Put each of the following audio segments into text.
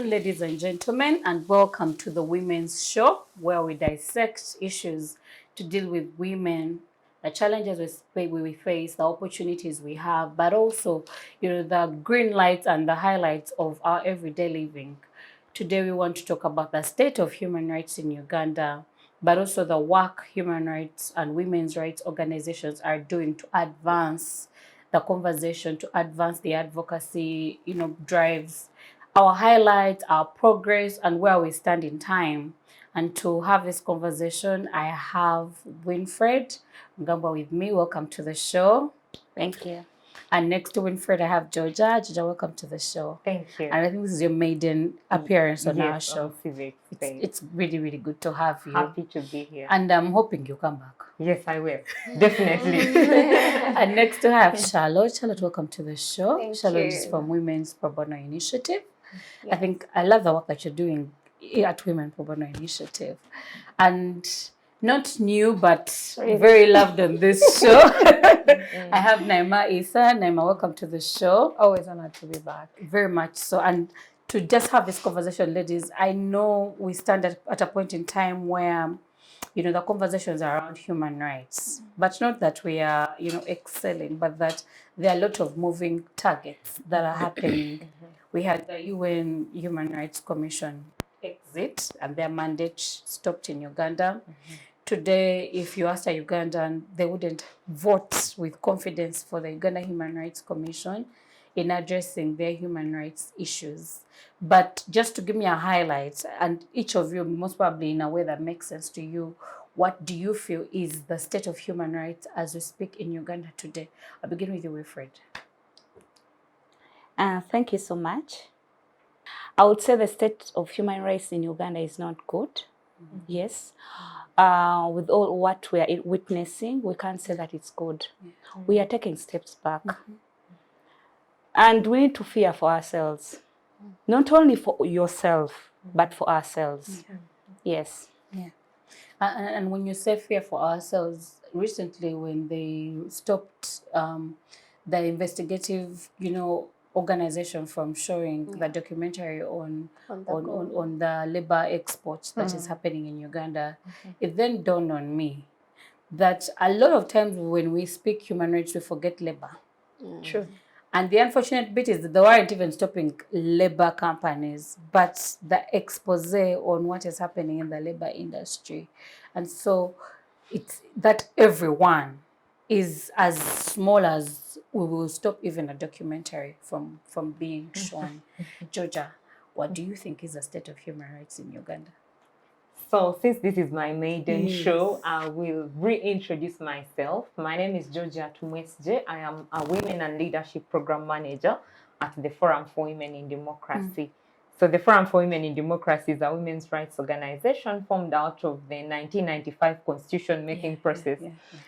ladies and gentlemen, and welcome to the Women's Show, where we dissect issues to deal with women, the challenges we face, the opportunities we have, but also, the green lights and the highlights of our everyday living. Today, we want to talk about the state of human rights in Uganda, but also the work human rights and women's rights organizations are doing to advance the conversation, to advance the advocacy, drives, our highlights, our progress, and where we stand in time. And to have this conversation, I have Winfred Mugambwa with me. Welcome to the show. Thank you. And next to Winfred, I have Georgia. Georgia, welcome to the show. Thank you. And I think this is your maiden appearance on our show. On Civic. It's really, really good to have you. Happy to be here. And I'm hoping you come back. Yes, I will. Definitely. And next to have Charlotte. Charlotte, welcome to the show. Thank Charlotte you. is from Women's Probono Initiative. Yes. I think I love the work that you're doing at Women Probono Initiative. And not new, but very loved on this show. I have Naima Isa. Naima, welcome to the show. Always honored to be back. Very much so. And to just have this conversation, ladies, I know we stand at a point in time where, the conversations are around human rights, but not that we are, excelling, but that there are a lot of moving targets that are happening. We had the UN Human Rights Commission exit and their mandate stopped in Uganda. Today, if you ask a Ugandan, they wouldn't vote with confidence for the Uganda Human Rights Commission in addressing their human rights issues. But just to give me a highlight, and each of you most probably in a way that makes sense to you, what do you feel is the state of human rights as we speak in Uganda today? I'll begin with you, Winfred. Thank you so much. I would say the state of human rights in Uganda is not good. Yes. With all what we are witnessing, we can't say that it's good. We are taking steps back. And we need to fear for ourselves. Not only for yourself, but for ourselves. Yes. Yeah. And when you say fear for ourselves, recently when they stopped the investigative, organization from showing the documentary on the labor exports that is happening in Uganda, it then dawned on me that a lot of times when we speak human rights, we forget labor. True. And the unfortunate bit is that they weren't even stopping labor companies, but the expose on what is happening in the labor industry. And so it's that everyone is as small as we will stop even a documentary from being shown. Georgia, what do you think is the state of human rights in Uganda? So since this is my maiden show, I will reintroduce myself. My name is Georgia Tumwesigye. I am a Women and Leadership Program Manager at the Forum for Women in Democracy. So the Forum for Women in Democracy is a women's rights organization formed out of the 1995 constitution-making process.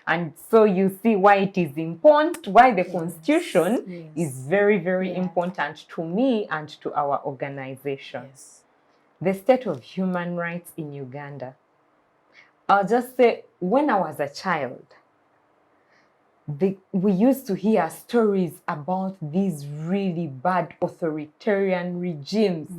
And so you see why it is important, why the constitution is very, very important to me and to our organization. The state of human rights in Uganda. I'll just say, when I was a child, we used to hear stories about these really bad authoritarian regimes.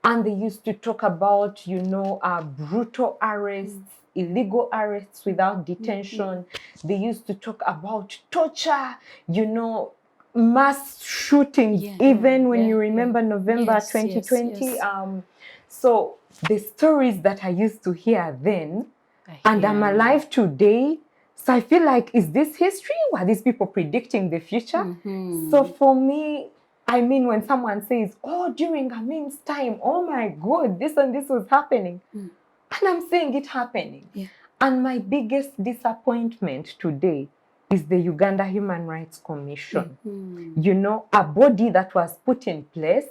And they used to talk about, brutal arrests, illegal arrests without detention. They used to talk about torture, mass shootings, even when you remember November 2020. So the stories that I used to hear then, and I'm alive today, so I feel like, is this history? Were these people predicting the future? So for me, when someone says, oh, during Amin's time, oh my God, this and this was happening. And I'm seeing it happening. And my biggest disappointment today is the Uganda Human Rights Commission. A body that was put in place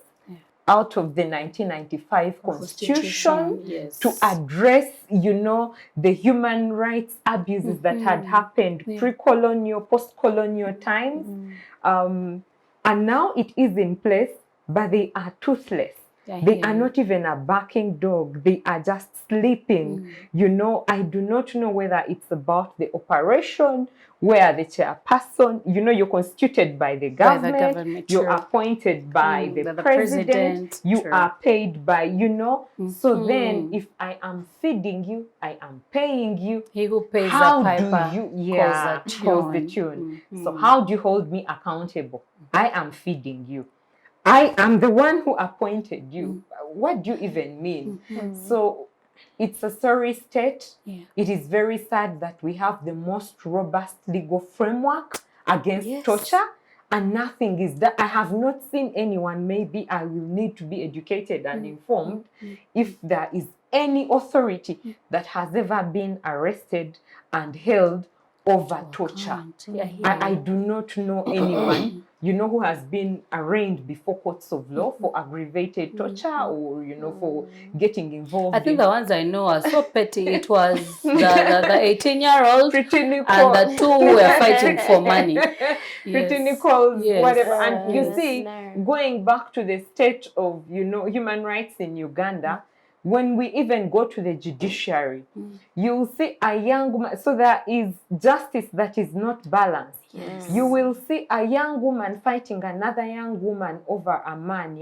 out of the 1995 Constitution to address, the human rights abuses that had happened pre-colonial, post-colonial times. And now it is in place, but they are toothless. They are not even a barking dog. They are just sleeping. You know, I do not know whether it's about the operation where the chairperson, you know, you're constituted by the government, you're appointed by the president, you are paid by, you know. So then if I am feeding you, I am paying you. He who pays how the piper do you calls the tune. So how do you hold me accountable? I am feeding you. I am the one who appointed you. What do you even mean? So it's a sorry state. It is very sad that we have the most robust legal framework against torture, and nothing is done. I have not seen anyone. Maybe I will need to be educated and informed if there is any authority that has ever been arrested and held over torture. I do not know anyone, you know, who has been arraigned before courts of law for aggravated torture or, you know, for getting involved. I think the ones I know are so petty. It was the 18-year-old and the two who were fighting for money. Pretty Nichols, whatever. And you see, going back to the state of, you know, human rights in Uganda, when we even go to the judiciary, you'll see a young woman. So there is justice that is not balanced. You will see a young woman fighting another young woman over a man,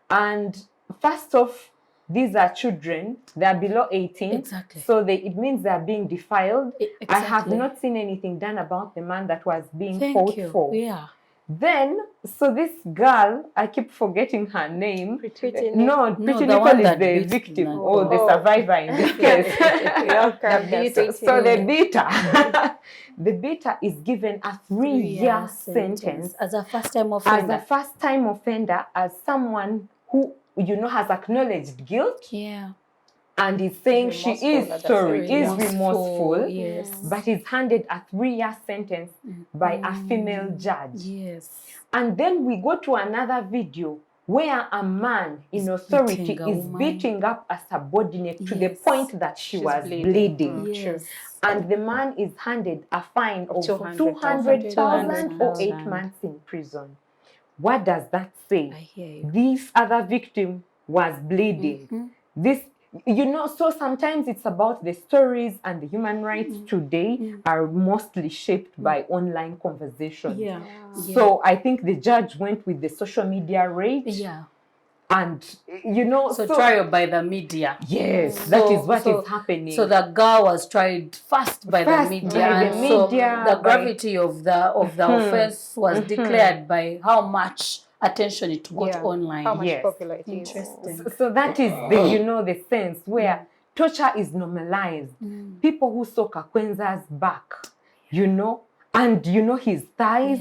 and first off, these are children. They are below 18. So it means they are being defiled. I have not seen anything done about the man that was being fought for. Then, so this girl, I keep forgetting her name. Pretty Nicole is the victim or the survivor in this case. So the beater, the beater is given a 3-year sentence as a first-time offender. As a first-time offender, as someone who, you know, has acknowledged guilt. And is saying she is sorry, is remorseful, but is handed a 3-year sentence by a female judge. And then we go to another video where a man in authority is beating up a subordinate to the point that she was bleeding. And the man is handed a fine of 200,000 or 8 months in prison. What does that say? This other victim was bleeding. This, you know, so sometimes it's about the stories, and the human rights today are mostly shaped by online conversations. So I think the judge went with the social media rate. And, you know, so trial by the media. That is what is happening. So the girl was tried first by the media. So the gravity of the offense was declared by how much attention it got online. How much popular it is. Interesting. So that is the, you know, the sense where torture is normalized. People who saw Kakwenza's back, you know, and you know his thighs.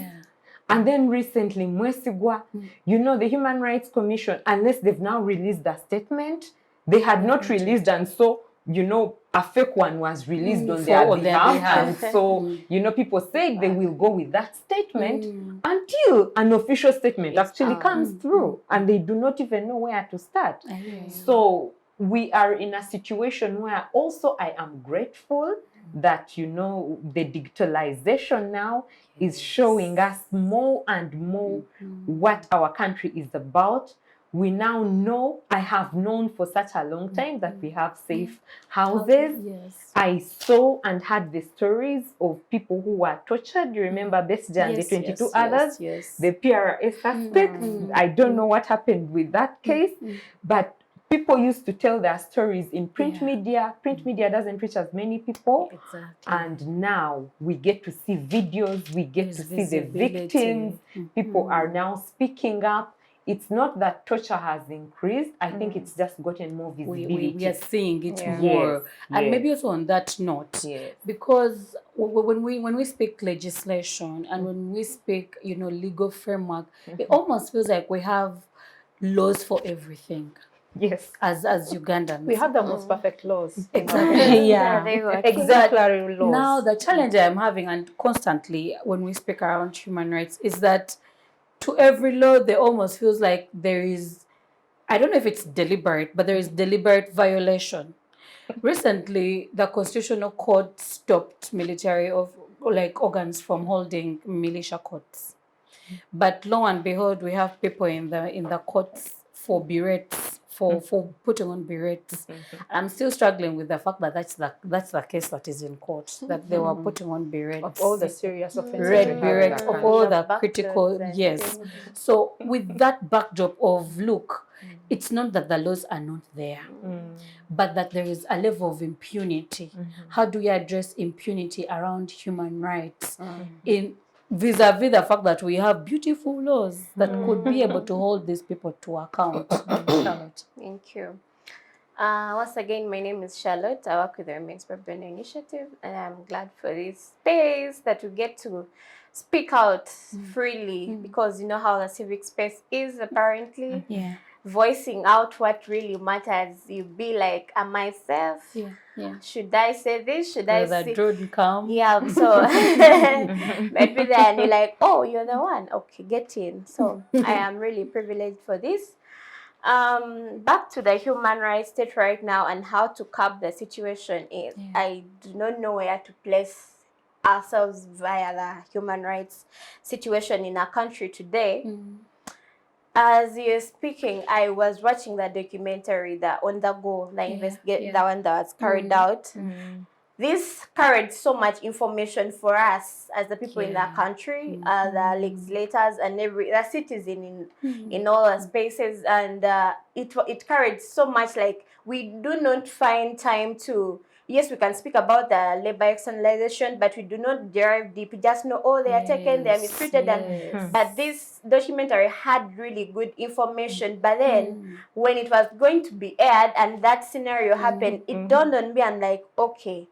And then recently, Mugambwa, you know, the Human Rights Commission, unless they've now released a statement, they had not released, and so, you know, a fake one was released on their behalf. And so, you know, people say they will go with that statement until an official statement actually comes through, and they do not even know where to start. So we are in a situation where also I am grateful that, you know, the digitalization now is showing us more and more what our country is about. We now know, I have known for such a long time that we have safe houses. I saw and heard the stories of people who were tortured. You remember Besja and the 22 others? The PRS suspect. I don't know what happened with that case, but people used to tell their stories in print media. Print media doesn't reach as many people. And now we get to see videos, we get to see the victims. People are now speaking up. It's not that torture has increased. I think it's just gotten more visibility. We are seeing it more. And maybe also on that note, because when we speak legislation and when we speak, you know, legal framework, it almost feels like we have laws for everything. As Ugandans. We have the most perfect laws. Exactly. Exemplary laws. Now, the challenge I'm having, and constantly when we speak around human rights, is that to every law, there almost feels like there is, I don't know if it's deliberate, but there is deliberate violation. Recently, the Constitutional Court stopped military organs from holding militia courts. But lo and behold, we have people in the courts for berets, for putting on berets. I'm still struggling with the fact that that's the case that is in court, that they were putting on berets. Of all the serious offenses. Red we beret, have in of that all country. the critical, yes. So with that backdrop of, look, it's not that the laws are not there, but that there is a level of impunity. How do we address impunity around human rights in vis-a-vis the fact that we have beautiful laws that could be able to hold these people to account? Charlotte. Thank you. Once again, my name is Charlotte. I work with the Women's Probono Initiative, and I'm glad for this space that we get to speak out freely, because you know how the civic space is apparently. Yeah. Voicing out what really matters. You be like, am I safe? Yeah. Should I say this? Should Will I the say? drone come? Yeah, so maybe then you're like, oh, you're the one. Okay, get in. So I am really privileged for this. Back to the human rights state right now and how to curb the situation is, I do not know where to place ourselves via the human rights situation in our country today. As you're speaking, I was watching the documentary, the On the Go, the one that was carried out. This carried so much information for us as the people in the country, the legislators and the citizen in all the spaces, and it carried so much. Like, we do not find time to. Yes, we can speak about the labor externalization, but we do not dive deep. We just know, oh, they are taken, they are mistreated, but this documentary had really good information. But then, when it was going to be aired and that scenario happened, it dawned on me. I'm like, okay,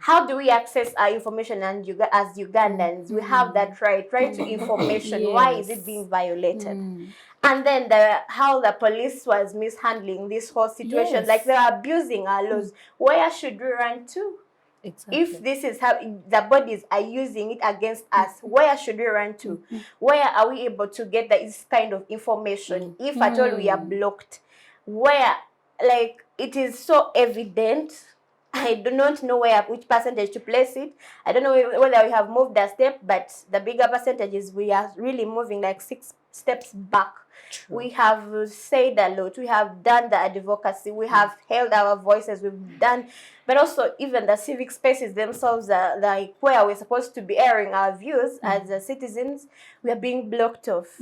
how do we access our information? And as Ugandans, we have that right to information. Why is it being violated? And then how the police was mishandling this whole situation, like they are abusing our laws. Where should we run to? Exactly. If this is how the bodies are using it against us, where should we run to? Where are we able to get this kind of information? If at all we are blocked, where, like, it is so evident. I do not know which percentage to place it. I don't know whether we have moved a step, but the bigger percentage is we are really moving like 6 steps back. True. We have said a lot. We have done the advocacy. We have held our voices. We've done, but also even the civic spaces themselves, like where we're supposed to be airing our views as citizens, we are being blocked off.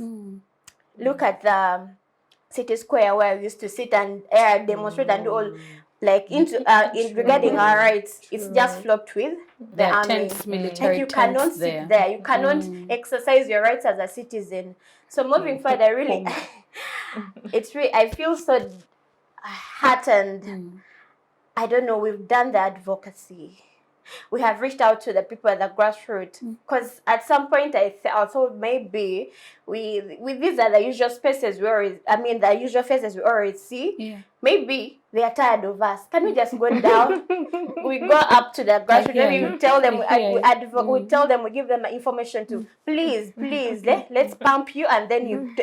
Look at the city square where we used to sit and air, demonstrate and do all. Like regarding our rights, it's just flocked with the army. Military, you cannot sit there. You cannot exercise your rights as a citizen. So moving forward, I really, I feel so heartened. I don't know. We've done the advocacy. We have reached out to the people at the grassroots, because at some point I thought maybe these are the usual spaces the usual faces we already see. Yeah. Maybe they are tired of us. Can we just go down? We go up to the grassroots. Maybe we tell them, we tell them, we give them information to please, let's pump you, and then you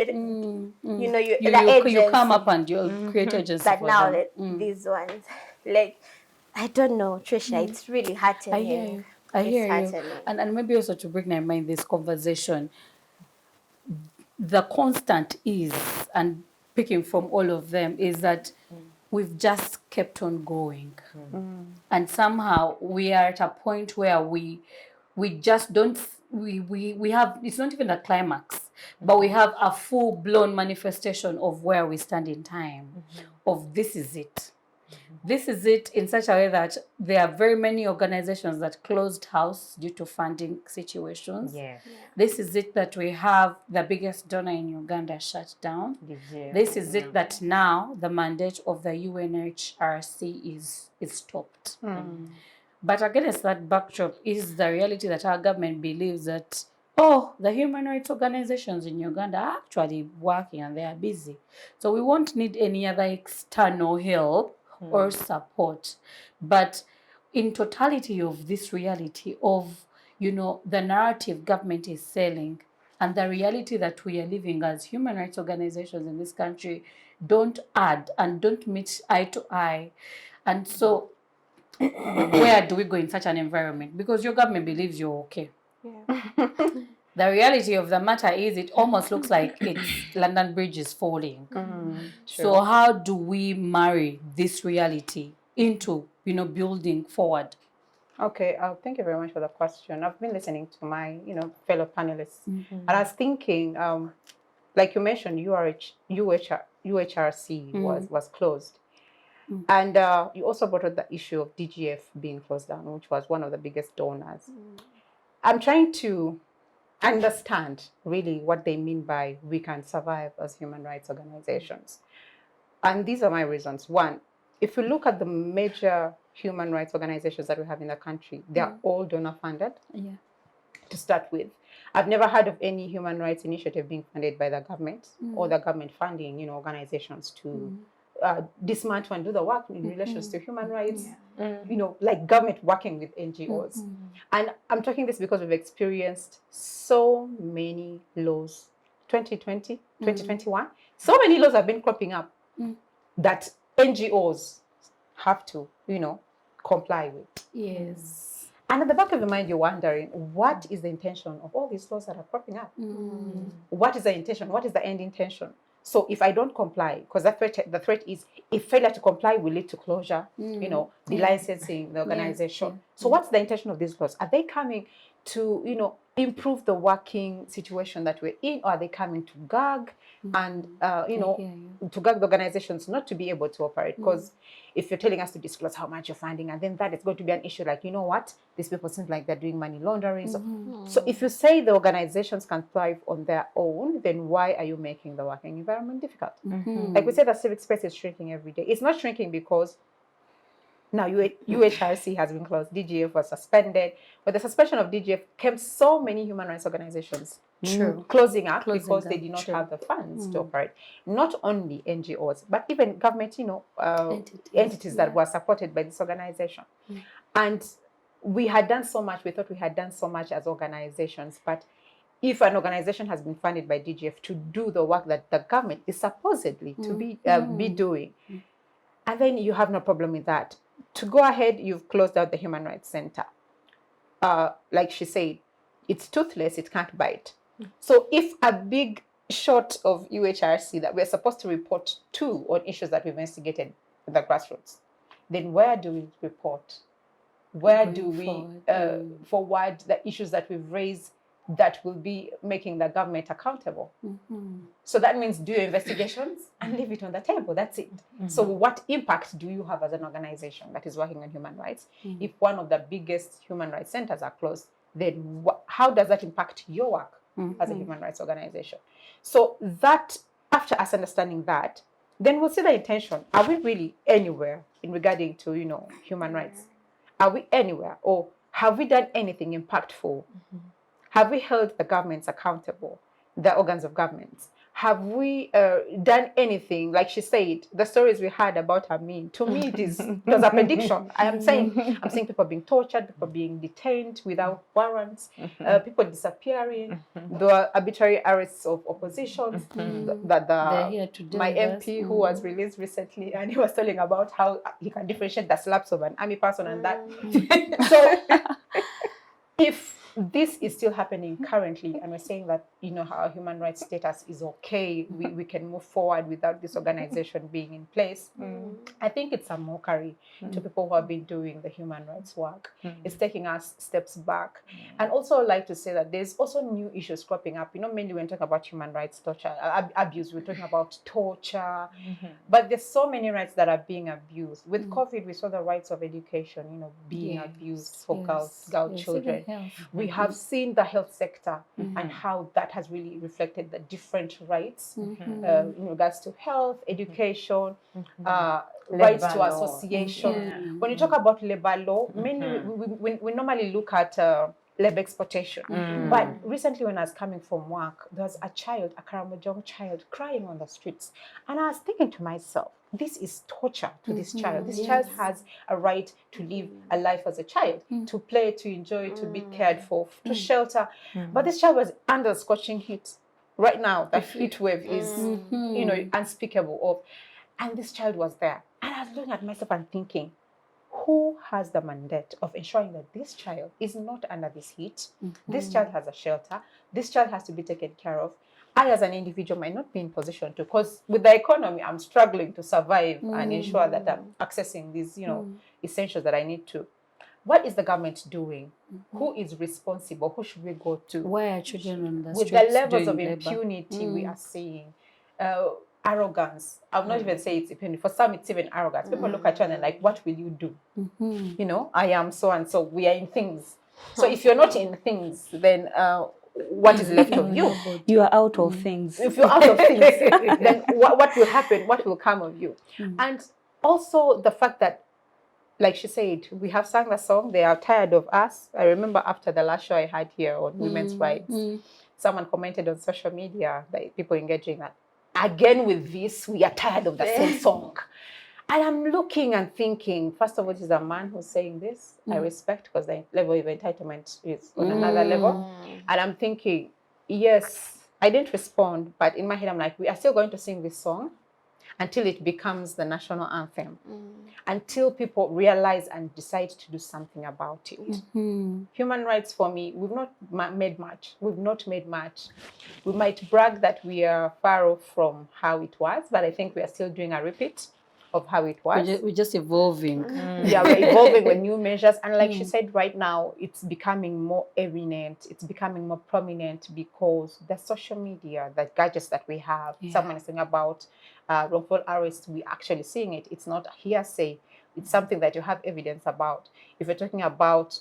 come up and you create agency. But now these ones, like, I don't know, Tricia, it's really heartening. I hear you. And maybe also to bring Naima in this conversation, the constant is, and picking from all of them, is that we've just kept on going. And somehow we are at a point where we just don't, we have, it's not even a climax, but we have a full-blown manifestation of where we stand in time, of this is it. This is it, in such a way that there are very many organizations that closed house due to funding situations. Yeah. This is it that we have the biggest donor in Uganda shut down. This is it that now the mandate of the UNHRC is stopped. But against that backdrop is the reality that our government believes that, the human rights organizations in Uganda are actually working and they are busy. So we won't need any other external help or support. But in totality of this reality of, the narrative government is selling and the reality that we are living as human rights organizations in this country don't add and don't meet eye to eye. And so where do we go in such an environment? Because your government believes you're okay. Yeah. the reality of the matter is it almost looks like it's London Bridge is falling. So how do we marry this reality into, building forward? Okay, thank you very much for the question. I've been listening to my, fellow panelists, and I was thinking, like you mentioned, UHRC was closed, and you also brought up the issue of DGF being closed down, which was one of the biggest donors. I'm trying to understand really what they mean by we can survive as human rights organizations, and these are my reasons. One, if you look at the major human rights organizations that we have in the country, they are all donor funded. To start with, I've never heard of any human rights initiative being funded by the government or the government funding, organizations to dismantle and do the work in relations to human rights. Like government working with NGOs. And I'm talking this because we've experienced so many laws. 2020, 2021, so many laws have been cropping up that NGOs have to, comply with. Yes. And at the back of your mind, you're wondering, what is the intention of all these laws that are cropping up? What is the intention? What is the end intention? So if I don't comply, because the threat is if failure to comply will lead to closure, the licensing, the organization. So what's the intention of these laws? Are they coming to, improve the working situation that we're in, or are they coming to gag and, to gag the organizations not to be able to operate? Because if you're telling us to disclose how much you're funding, and then that is going to be an issue like, these people seem like they're doing money laundering. So if you say the organizations can thrive on their own, then why are you making the working environment difficult? Like we said, the civic space is shrinking every day. It's not shrinking because now UHRC has been closed, DGF was suspended. With the suspension of DGF came so many human rights organizations closing up because they did not have the funds to operate. Not only NGOs, but even government, entities that were supported by this organization. And we had done so much, we thought we had done so much as organizations, but if an organization has been funded by DGF to do the work that the government is supposedly to be doing, and then you have no problem with that, to go ahead, you've closed out the Human Rights Center. Like she said, it's toothless, it can't bite. So if a big shot of UHRC that we're supposed to report to on issues that we've investigated in the grassroots, then where do we report? Where do we forward the issues that we've raised that will be making the government accountable? So that means do your investigations and leave it on the table. That's it. So what impact do you have as an organization that is working on human rights? If one of the biggest human rights centers are closed, then how does that impact your work as a human rights organization? So that, after us understanding that, then we'll see the intention. Are we really anywhere in regarding to, human rights? Are we anywhere? Or have we done anything impactful? Have we held the governments accountable, the organs of governments? Have we done anything? Like she said, the stories we heard about Amin, to me it was a prediction. I'm saying people being tortured, people being detained without warrants, people disappearing, the arbitrary arrests of opposition. My MP who was released recently, and he was telling about how he can differentiate the slaps of an army person and that. So if this is still happening currently, and we're saying that, our human rights status is okay, we can move forward without this organization being in place, I think it's a mockery to people who have been doing the human rights work. It's taking us steps back. And also I'd like to say that there's also new issues cropping up. Mainly when talking about human rights abuse, we're talking about torture, but there's so many rights that are being abused. With COVID, we saw the rights of education, being abused for girl children. We have seen the health sector and how that has really reflected the different rights in regards to health, education, rights to association. When you talk about labor law, mainly we normally look at labor exploitation. But recently when I was coming from work, there was a Karamojong child crying on the streets. And I was thinking to myself, this is torture to this child. This child has a right to live a life as a child, to play, to enjoy, to be cared for, to shelter. But this child was under scorching heat. Right now, the heat wave is, unspeakable. And this child was there. And I was looking at myself and thinking, who has the mandate of ensuring that this child is not under this heat? This child has a shelter. This child has to be taken care of. I, as an individual, might not be in position to, because with the economy, I'm struggling to survive and ensure that I'm accessing these, essentials that I need to. What is the government doing? Who is responsible? Who should we go to? Why are children on the With streets the levels of doing labor? impunity we are seeing, arrogance. I'll not even say it's impunity. For some, it's even arrogance. People look at you and they're like, what will you do? You know, I am so and so. We are in things. So if you're not in things, then what is left of you? You are out of things. If you're out of things, then what will happen? What will come of you? And also the fact that, like she said, we have sung the song, they are tired of us. I remember after the last show I had here on women's rights, someone commented on social media, that people engaging that, again with this, we are tired of the same song. And I'm looking and thinking, first of all, it is a man who's saying this. I respect, because the level of entitlement is on another level. And I'm thinking, yes, I didn't respond, but in my head, I'm like, we are still going to sing this song until it becomes the national anthem, until people realize and decide to do something about it. Human rights, for me, we've not made much. We've not made much. We might brag that we are far off from how it was, but I think we are still doing a repeat of how it was. We're just evolving. Yeah, we're evolving with new measures. And like she said, right now, it's becoming more evident. It's becoming more prominent because the social media, the gadgets that we have, someone is saying about wrongful arrest, we're actually seeing it. It's not hearsay. It's something that you have evidence about. If you're talking about,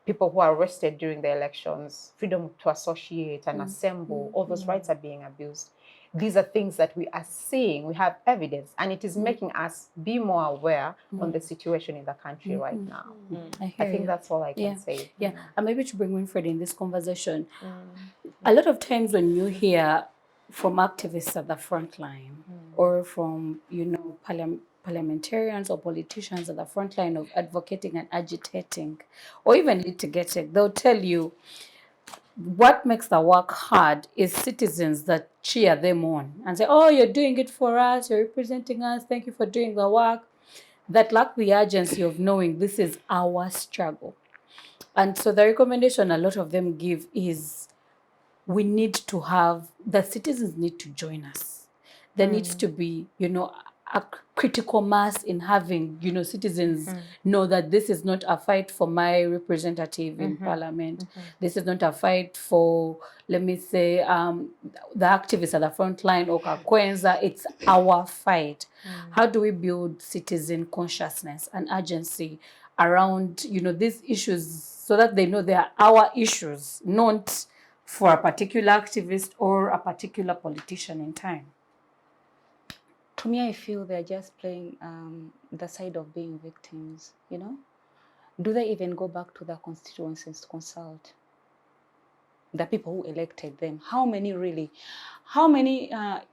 people who are arrested during the elections, freedom to associate and assemble, all those rights are being abused. These are things that we are seeing, we have evidence, and it is making us be more aware on the situation in the country right now. I think that's all I can say. Yeah, and maybe to bring Winfred in this conversation, a lot of times when you hear from activists at the front line or from, parliamentarians or politicians at the front line of advocating and agitating or even litigating, they'll tell you what makes the work hard is citizens that cheer them on and say, oh, you're doing it for us, you're representing us, thank you for doing the work, that lack the urgency of knowing this is our struggle. And so the recommendation a lot of them give is the citizens need to join us. There needs to be, a critical mass in having, citizens know that this is not a fight for my representative in parliament. This is not a fight for, let me say, the activists at the front line or Kakwenza. It's our fight. How do we build citizen consciousness and urgency around, these issues so that they know they are our issues, not for a particular activist or a particular politician in time? To me, I feel they're just playing the side of being victims, Do they even go back to their constituencies to consult the people who elected them? How many,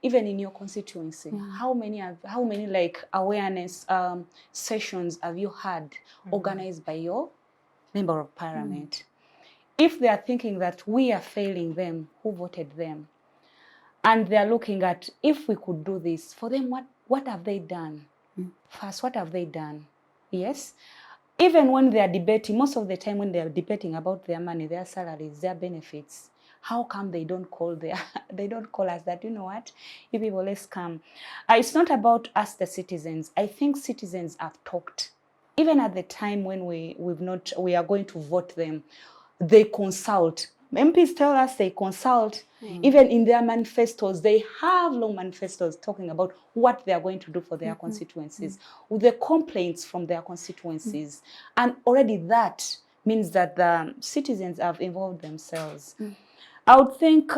even in your constituency, how many like awareness sessions have you had organized by your member of parliament? If they are thinking that we are failing them, who voted them? And they're looking at, if we could do this for them, what have they done? First, what have they done? Yes. Even when they are debating, most of the time when they are debating about their money, their salaries, their benefits, how come they don't call us that, you know what, you people, let's come. It's not about us, the citizens. I think citizens have talked. Even at the time when we are going to vote them, they consult. MPs tell us they consult. Even in their manifestos, they have long manifestos talking about what they are going to do for their constituencies, with the complaints from their constituencies. And already that means that the citizens have involved themselves. I would think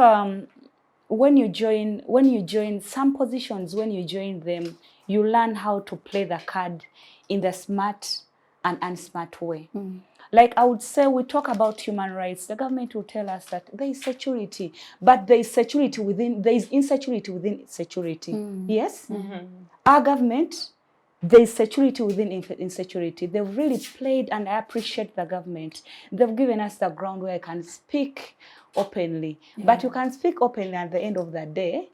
when you join some positions, when you join them, you learn how to play the card in the smart and unsmart way. Like I would say, we talk about human rights. The government will tell us that there is security, but there is insecurity within security. Yes? Our government there's security within insecurity. They've really played, and I appreciate the government. They've given us the ground where I can speak openly. But you can speak openly at the end of the day.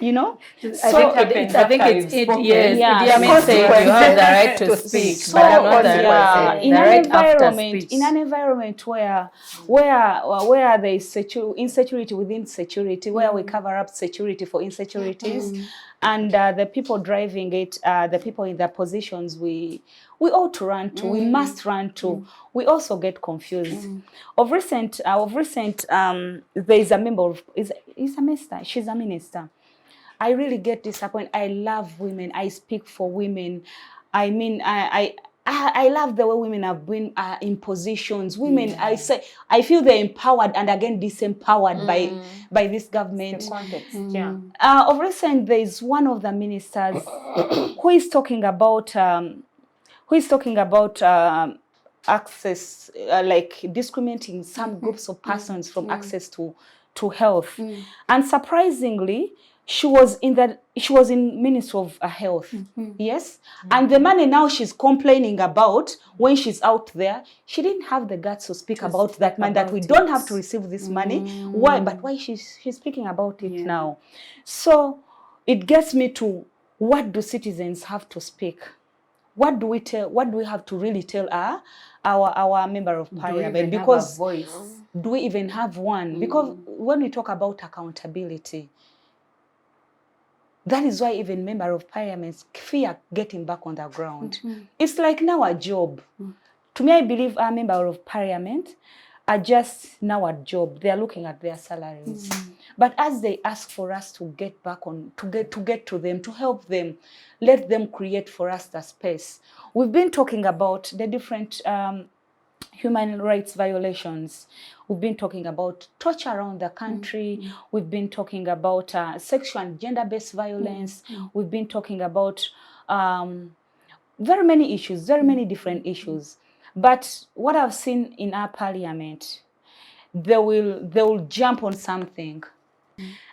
You know? I think it's yes. Yeah, Idiame said you have the right to speak, so, but not the yeah, in the an right after environment, speech. in an environment where there is insecurity within security, where we cover up security for insecurities, and the people driving it, the people in their positions, we ought to run to, we must run to. We also get confused. Of recent, there is a member of is a minister. She's a minister. I really get disappointed. I love women. I speak for women. I mean, I love the way women have been in positions. Women, I feel they're empowered and again disempowered by this government. The context, yeah. Of recent, there is one of the ministers who is talking about access, like discriminating some groups of persons from access to health, and surprisingly, she was in Ministry of Health, yes, and the money now she's complaining about when she's out there, she didn't have the guts to speak about that money, that we don't have to receive this money. Why? But why she's speaking about it now? So it gets me to, what do citizens have to speak? What do we have to really tell our member of parliament? Because do we even have one? Because when we talk about accountability, that is why even member of parliament fear getting back on the ground. It's like now a job. To me, I believe our member of parliament are just now a job. They are looking at their salaries. But as they ask for us to get back on, to get to them, to help them, let them create for us the space. We've been talking about the different human rights violations. We've been talking about torture around the country. We've been talking about sexual and gender-based violence. We've been talking about very many issues, very many different issues. But what I've seen in our parliament, they will jump on something.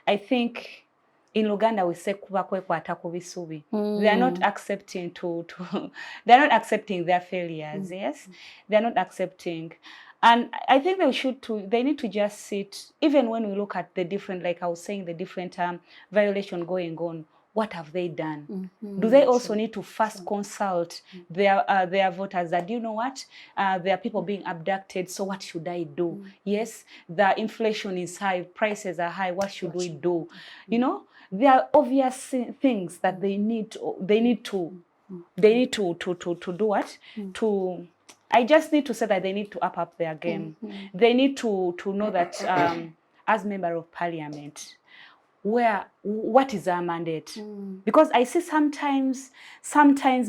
I think in Uganda we say kuba kwekwata ku bisubi. They are not accepting they are not accepting their failures. Yes, they are not accepting, and I think they need to just sit. Even when we look at the different, like I was saying, the different violation going on. What have they done? Do they also need to first consult their voters that, you know what, there are people being abducted, so what should I do? Yes, the inflation is high, prices are high, what should we do? You know, there are obvious things that they need to do what? I just need to say that they need to up their game. They need to know that as member of parliament, what is our mandate? Because I see sometimes,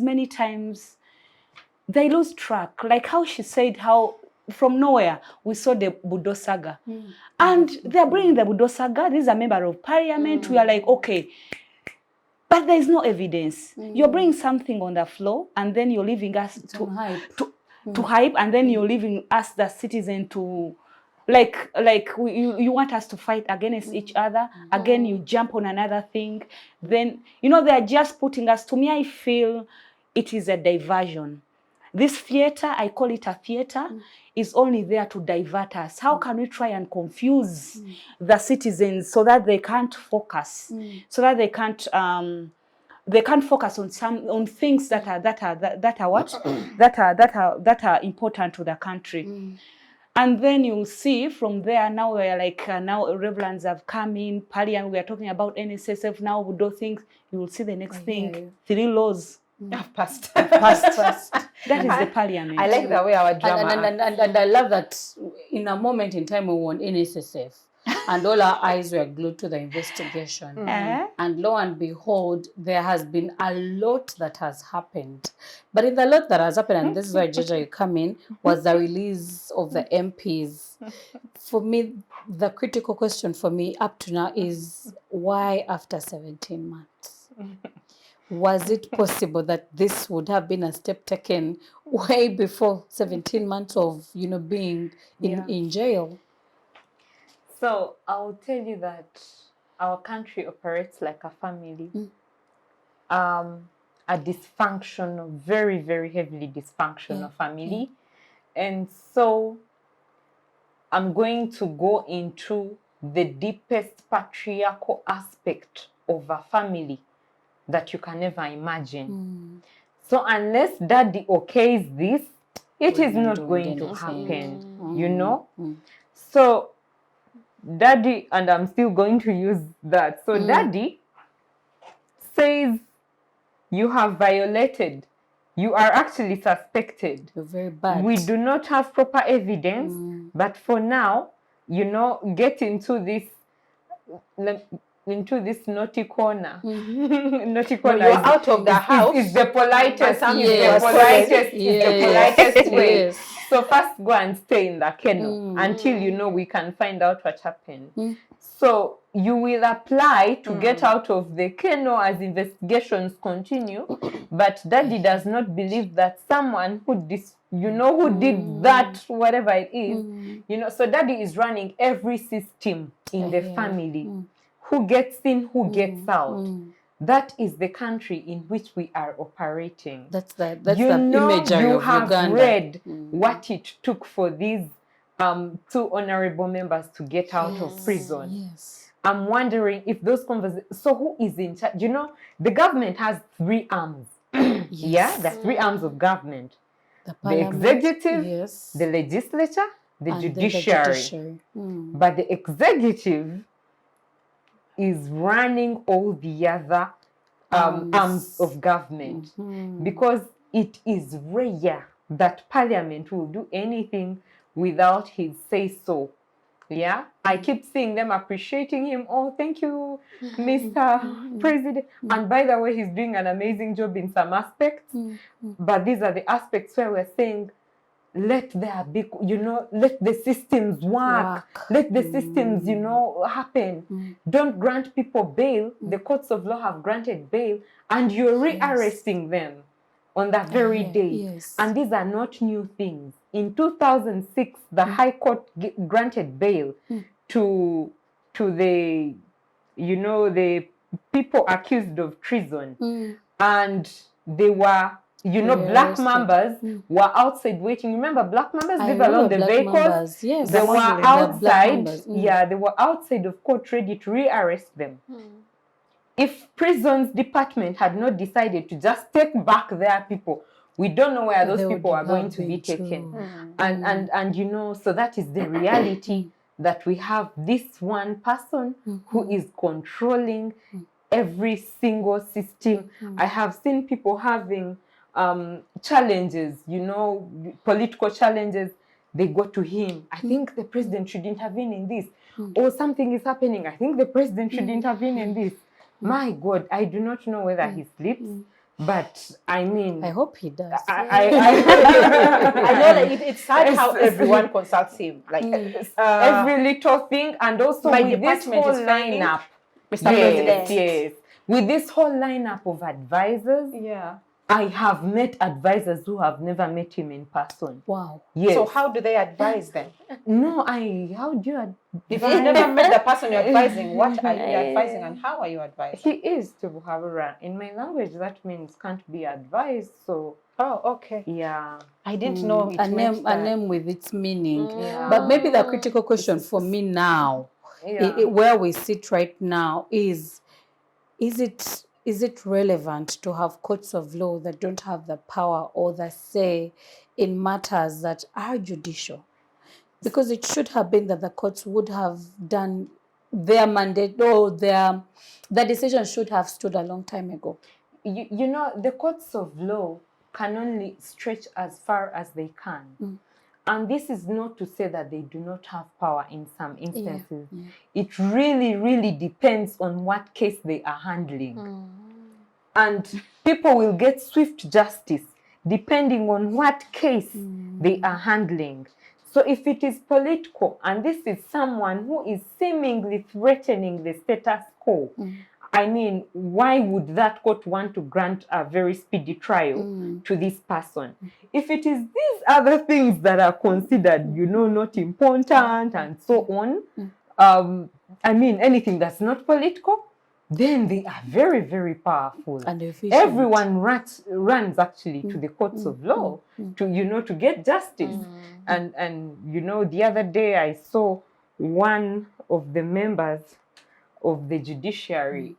many times, they lose track. Like how she said, how from nowhere we saw the Budo saga. And they're bringing the Budo saga. This is a member of parliament. We are like, okay. But there is no evidence. You're bringing something on the floor and then you're leaving us to hype, and then you're leaving us, the citizen, to you want us to fight against each other. Again, you jump on another thing. Then, you know, they're just putting us, to me, I feel it is a diversion. This theater, I call it a theater, is only there to divert us. How can we try and confuse the citizens so that they can't focus, so that they can't focus on things that are important to the country. And then you'll see from there, now we're like, now Reverends have come in, Parliament, we are talking about NSSF, now we do things, you will see the next thing, 3 laws have passed. That is the Parliament. I like the way our drama and I love that in a moment in time we won NSSF and all our eyes were glued to the investigation. And lo and behold, there has been a lot that has happened. But in the lot that has happened, and this is where Jaja you come in, was the release of the MPs. For me, the critical question for me up to now is, why after 17 months? Was it possible that this would have been a step taken way before 17 months of, you know, being in jail? So I will tell you that our country operates like a family. a dysfunctional, very, very heavily dysfunctional family. And so I'm going to go into the deepest patriarchal aspect of a family that you can ever imagine. So unless daddy okays this, it is not going to happen, you know? So daddy, and I'm still going to use that. So daddy says you have violated. You are actually suspected. You're very bad. We do not have proper evidence, but for now, you know, get into this naughty corner. Naughty corner. You're out of the house. Is the politest. Yes. The politest way. Yes. So first go and stay in the kennel until you know we can find out what happened. So you will apply to get out of the kennel as investigations continue, but daddy does not believe that someone who who did that, whatever it is, you know, so daddy is running every system in the family. Who gets in, who gets out. That is the country in which we are operating. That's the You imagery of Uganda. have read what it took for these two honorable members to get out of prison. Yes. I'm wondering if those conversations. So who is in charge? You know, the government has 3 arms. Yeah, the 3 arms of government: the executive, the legislature, the judiciary. But the executive is running all the other arms of government, because it is rare that parliament will do anything without his say-so. Yeah, I keep seeing them appreciating him. Oh, thank you, Mr. President. And by the way, he's doing an amazing job in some aspects. But these are the aspects where we're saying, let there be, you know, let the systems work. Let the systems, you know, happen. Don't grant people bail. The courts of law have granted bail, and you're rearresting them on that very day. And these are not new things. In 2006, the High Court granted bail to the, you know, the people accused of treason. And they were, you know, black mambas were outside waiting. Remember, black mambas live along the vehicles. They were outside. They were outside of court ready to rearrest them. If prisons department had not decided to just take back their people, we don't know where those people are going to be taken. And you know, so that is the reality, that we have this one person who is controlling every single system. I have seen people having challenges, you know, political challenges. They go to him. I think the president should intervene in this. Or something is happening. I think the president should intervene in this. My God, I do not know whether he sleeps, but I mean, I hope he does. I know that it's sad how everyone consults him, like every little thing, and also my with this whole department is failing, lineup. Mr. President. Yes, with this whole lineup of advisors. I have met advisors who have never met him in person. Wow. Yes. So how do they advise them? No, how do you If you've never met the person you're advising, what are you advising and how are you advising? He is to Buhabura. In my language, that means can't be advised. So, okay. Yeah. I didn't know it meant that. A name with its meaning. But maybe the critical question for me now, where we sit right now, is it relevant to have courts of law that don't have the power or the say in matters that are judicial? Because it should have been that the courts would have done their mandate, or the decision should have stood a long time ago. You know, the courts of law can only stretch as far as they can. And this is not to say that they do not have power in some instances. It really, really depends on what case they are handling. And people will get swift justice depending on what case they are handling. So if it is political, and this is someone who is seemingly threatening the status quo, I mean, why would that court want to grant a very speedy trial to this person? If it is these other things that are considered, you know, not important and so on, I mean, anything that's not political, then they are very, very powerful. And efficient. Everyone runs actually to the courts of law to, you know, to get justice. And you know, the other day I saw one of the members of the judiciary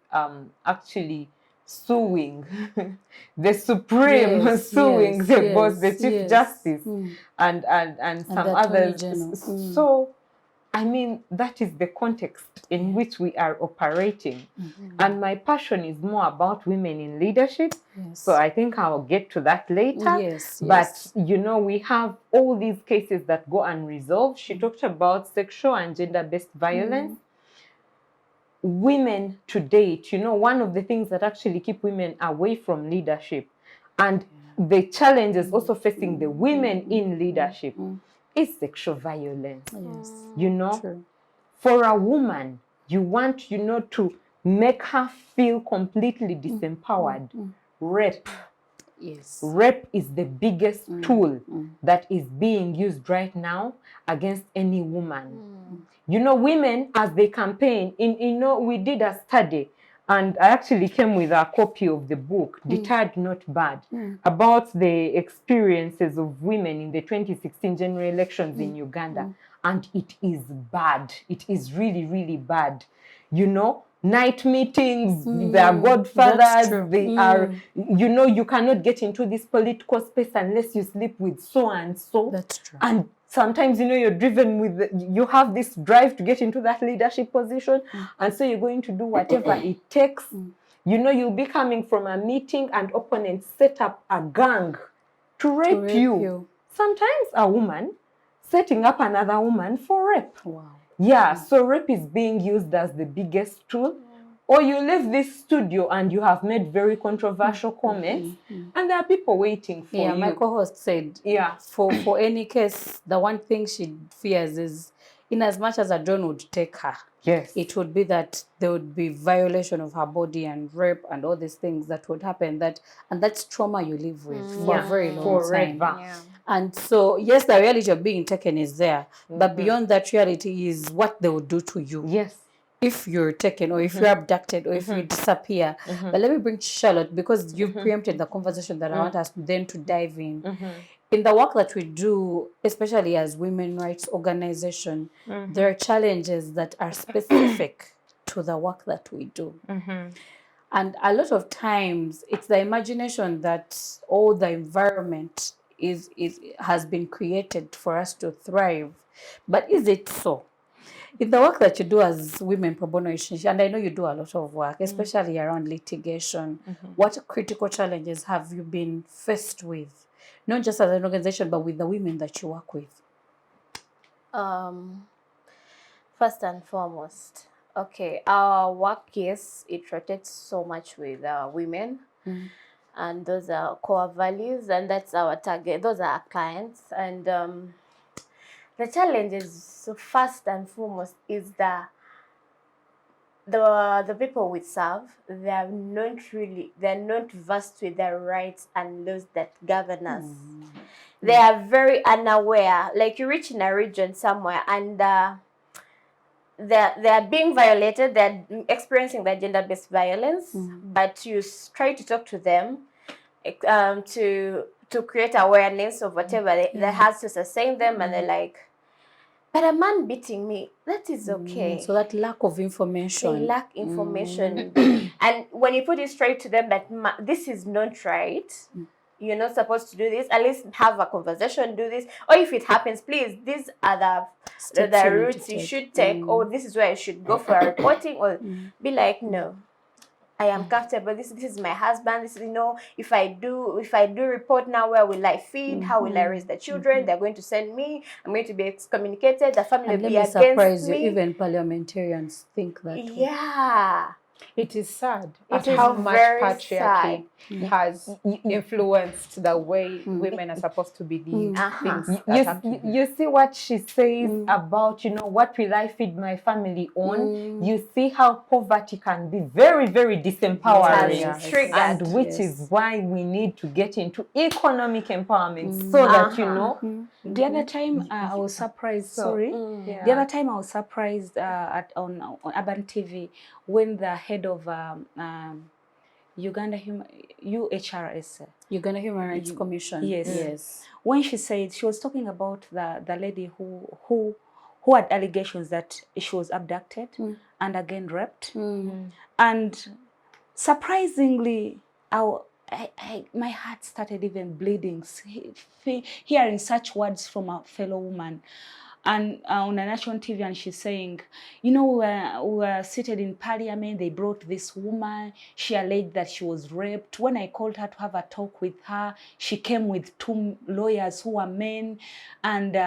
actually suing the Supreme, suing the Chief Justice and some others. So I mean, that is the context in which we are operating. And my passion is more about women in leadership. So I think I'll get to that later. But, you know, we have all these cases that go unresolved. She talked about sexual and gender-based violence. Women to date, you know, one of the things that actually keep women away from leadership and the challenges also facing the women in leadership is sexual violence. You know, for a woman, you want, you know, to make her feel completely disempowered. Rape. Rape is the biggest tool that is being used right now against any woman. You know, women, as they campaign, you know, we did a study, and I actually came with a copy of the book, Deterred Not Bad, about the experiences of women in the 2016 general elections in Uganda. And it is bad. It is really, really bad. You know, night meetings, they are godfathers, they are, you know, you cannot get into this political space unless you sleep with so and so. That's true. And sometimes, you know, you're driven with, you have this drive to get into that leadership position. And so you're going to do whatever it takes. You know, you'll be coming from a meeting and opponents set up a gang to rape you. Sometimes a woman setting up another woman for rape. Yeah, so rape is being used as the biggest tool. Or you leave this studio and you have made very controversial comments, and there are people waiting for you. My co-host said, for any case, the one thing she fears is, in as much as a drone would take her, it would be that there would be violation of her body and rape and all these things that would happen. And that's trauma you live with for a very long time. And so, yes, the reality of being taken is there, but beyond that reality is what they would do to you. If you're taken, or if you're abducted, or if you disappear. But let me bring Charlotte, because you've preempted the conversation that I want us then to dive in. In the work that we do, especially as women rights organization, there are challenges that are specific to the work that we do. And a lot of times, it's the imagination that all the environment has been created for us to thrive. But is it so? In the work that you do as women pro bono, and I know you do a lot of work, especially around litigation, what critical challenges have you been faced with? Not just as an organization, but with the women that you work with? First and foremost, our work, yes, it rotates so much with women. And those are core values, and that's our target. Those are our clients. And the challenge is, first and foremost, is the people we serve, they're not versed with the rights and laws that govern us. They are very unaware. Like, you reach in a region somewhere and they're being violated, they're experiencing the gender-based violence, but you try to talk to them to create awareness of whatever that has to sustain them, and they're like, but a man beating me, that is okay. So that lack of information. They lack information. And when you put it straight to them that this is not right, you're not supposed to do this, at least have a conversation, do this. Or if it happens, please, these are the routes you should take, or this is where you should go for reporting, or be like, no, I am comfortable. This is my husband. This is, you know, if I do report now, where will I feed? How will I raise the children? They're going to send me. I'm going to be excommunicated. The family will be against me. Surprise you, even parliamentarians think that. Yeah. It is sad It at is how much very patriarchy has influenced the way women are supposed to believe things. You see what she says about, you know, what will I feed my family on? You see how poverty can be very, very disempowering. And which is why we need to get into economic empowerment so that, you know. The other time I was surprised, the other time I was surprised on Urban TV when the head of Uganda UHRS. Uganda Human Rights Commission. Yes. Yes. When she said, she was talking about the lady who had allegations that she was abducted and again raped. And surprisingly, my heart started even bleeding, hearing such words from a fellow woman. And on a national TV, and she's saying, you know, we were seated in parliament, they brought this woman, she alleged that she was raped. When I called her to have a talk with her, she came with 2 lawyers who were men, and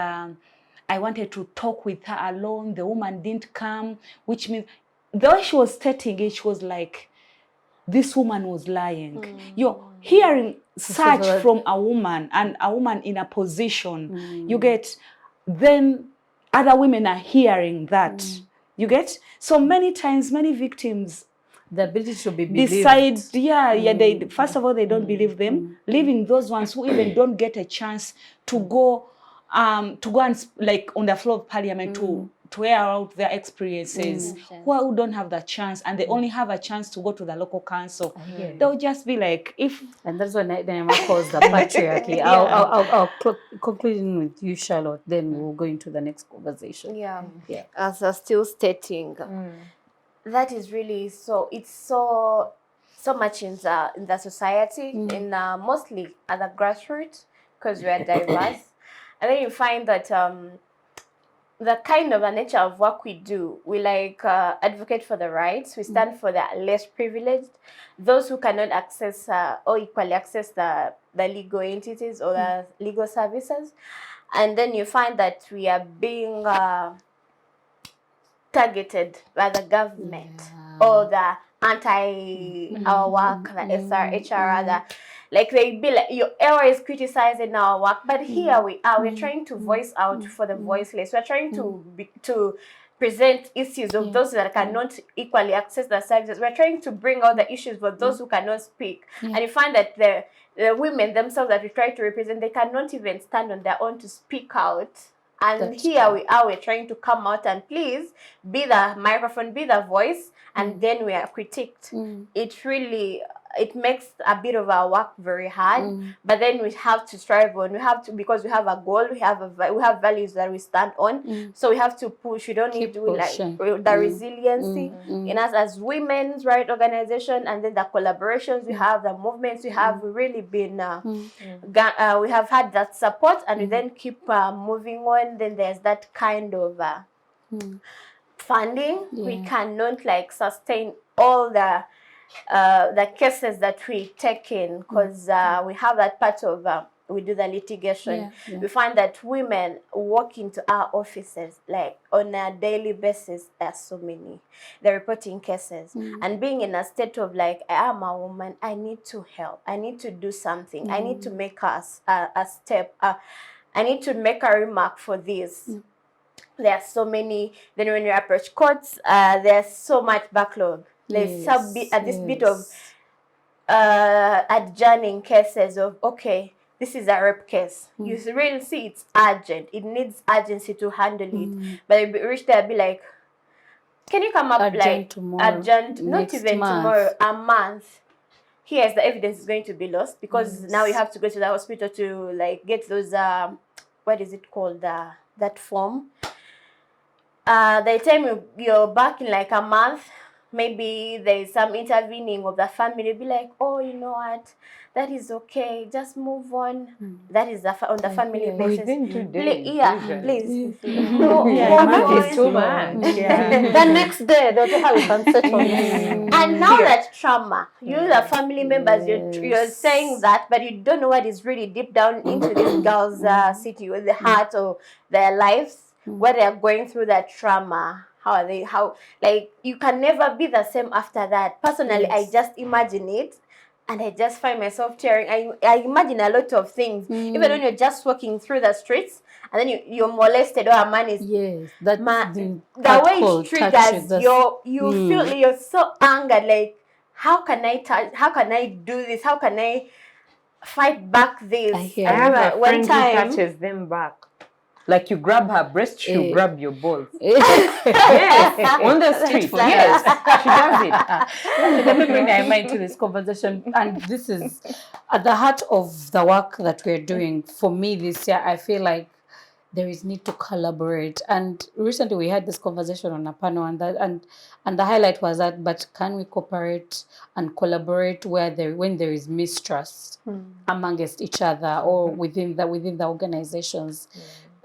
I wanted to talk with her alone. The woman didn't come, which means, the way she was stating it, she was like, this woman was lying. You're hearing such from a woman, and a woman in a position, you get, then other women are hearing that. You get? So many times, many victims, the ability to be believed. Decide, they first of all, they don't believe them, leaving those ones who even don't get a chance to go and like on the floor of parliament to air out their experiences, who don't have the chance, and they only have a chance to go to the local council. They'll just be like, and that's when Naima calls the patriarchy. I'll conclude with you, Charlotte, then we'll go into the next conversation. As I was still stating, that is really it's so much in the society, in mostly at the grassroots, because we are diverse. And then you find that the kind of a nature of work we do, we like advocate for the rights, we stand for the less privileged, those who cannot access or equally access the legal entities or the legal services. And then you find that we are being targeted by the government or the anti our work, the SRHR rather. Like they be like, you're always criticizing our work, but here we are. We're trying to voice out for the voiceless. We're trying to present issues of those that cannot equally access the services. We're trying to bring out the issues for those who cannot speak. And you find that the women themselves that we try to represent, they cannot even stand on their own to speak out. And here we are, we're trying to come out and please be the microphone, be the voice, and then we are critiqued. It makes a bit of our work very hard, but then we have to strive on. We have to, because we have a goal, we have values that we stand on. So we have to push. We don't need to like the resiliency in us as women's right organization, and then the collaborations we have, the movements we have. We really been we have had that support, and we then keep moving on. Then there's that kind of funding. We cannot like sustain all the cases that we take in, because we have that part of we do the litigation. We find that women walk into our offices like on a daily basis. There are so many. They're reporting cases and being in a state of like, I am a woman, I need to help, I need to do something, I need to make a step, I need to make a remark for this. There are so many. Then when you approach courts, there's so much backlog. There's this bit of adjourning cases of, okay, this is a rape case. You really see it's urgent. It needs urgency to handle it. But you reach there, be like, can you come up like urgent, not even tomorrow, a month. Here's the evidence is going to be lost because now you have to go to the hospital to like get those what is it called, that form. They tell me you're back in like a month. Maybe there's some intervening of the family. Be like, oh, you know what? That is okay. Just move on. That is on the family basis. Within 2 days. Please. It's too much. The next day, they'll tell how we can settle. And now that trauma, you the family members, you're saying that, but you don't know what is really deep down into this girl's city, with the heart of their lives, where they are going through that trauma. Like, you can never be the same after that. Personally, I just imagine it, and I just find myself tearing. I imagine a lot of things, even when you're just walking through the streets, and then you're molested, or a man is the way it triggers you feel you're so angered. Like, how can I do this? How can I fight back this? I have a friend who touches them back. Like you grab her breast, she'll Eh. grab your balls. Yes, on the street. Yes, she does it. Let me bring Naima into this conversation. And this is at the heart of the work that we're doing. For me this year, I feel like there is need to collaborate. And recently we had this conversation on a panel, and the highlight was that, but can we cooperate and collaborate when there is mistrust amongst each other or within the organizations,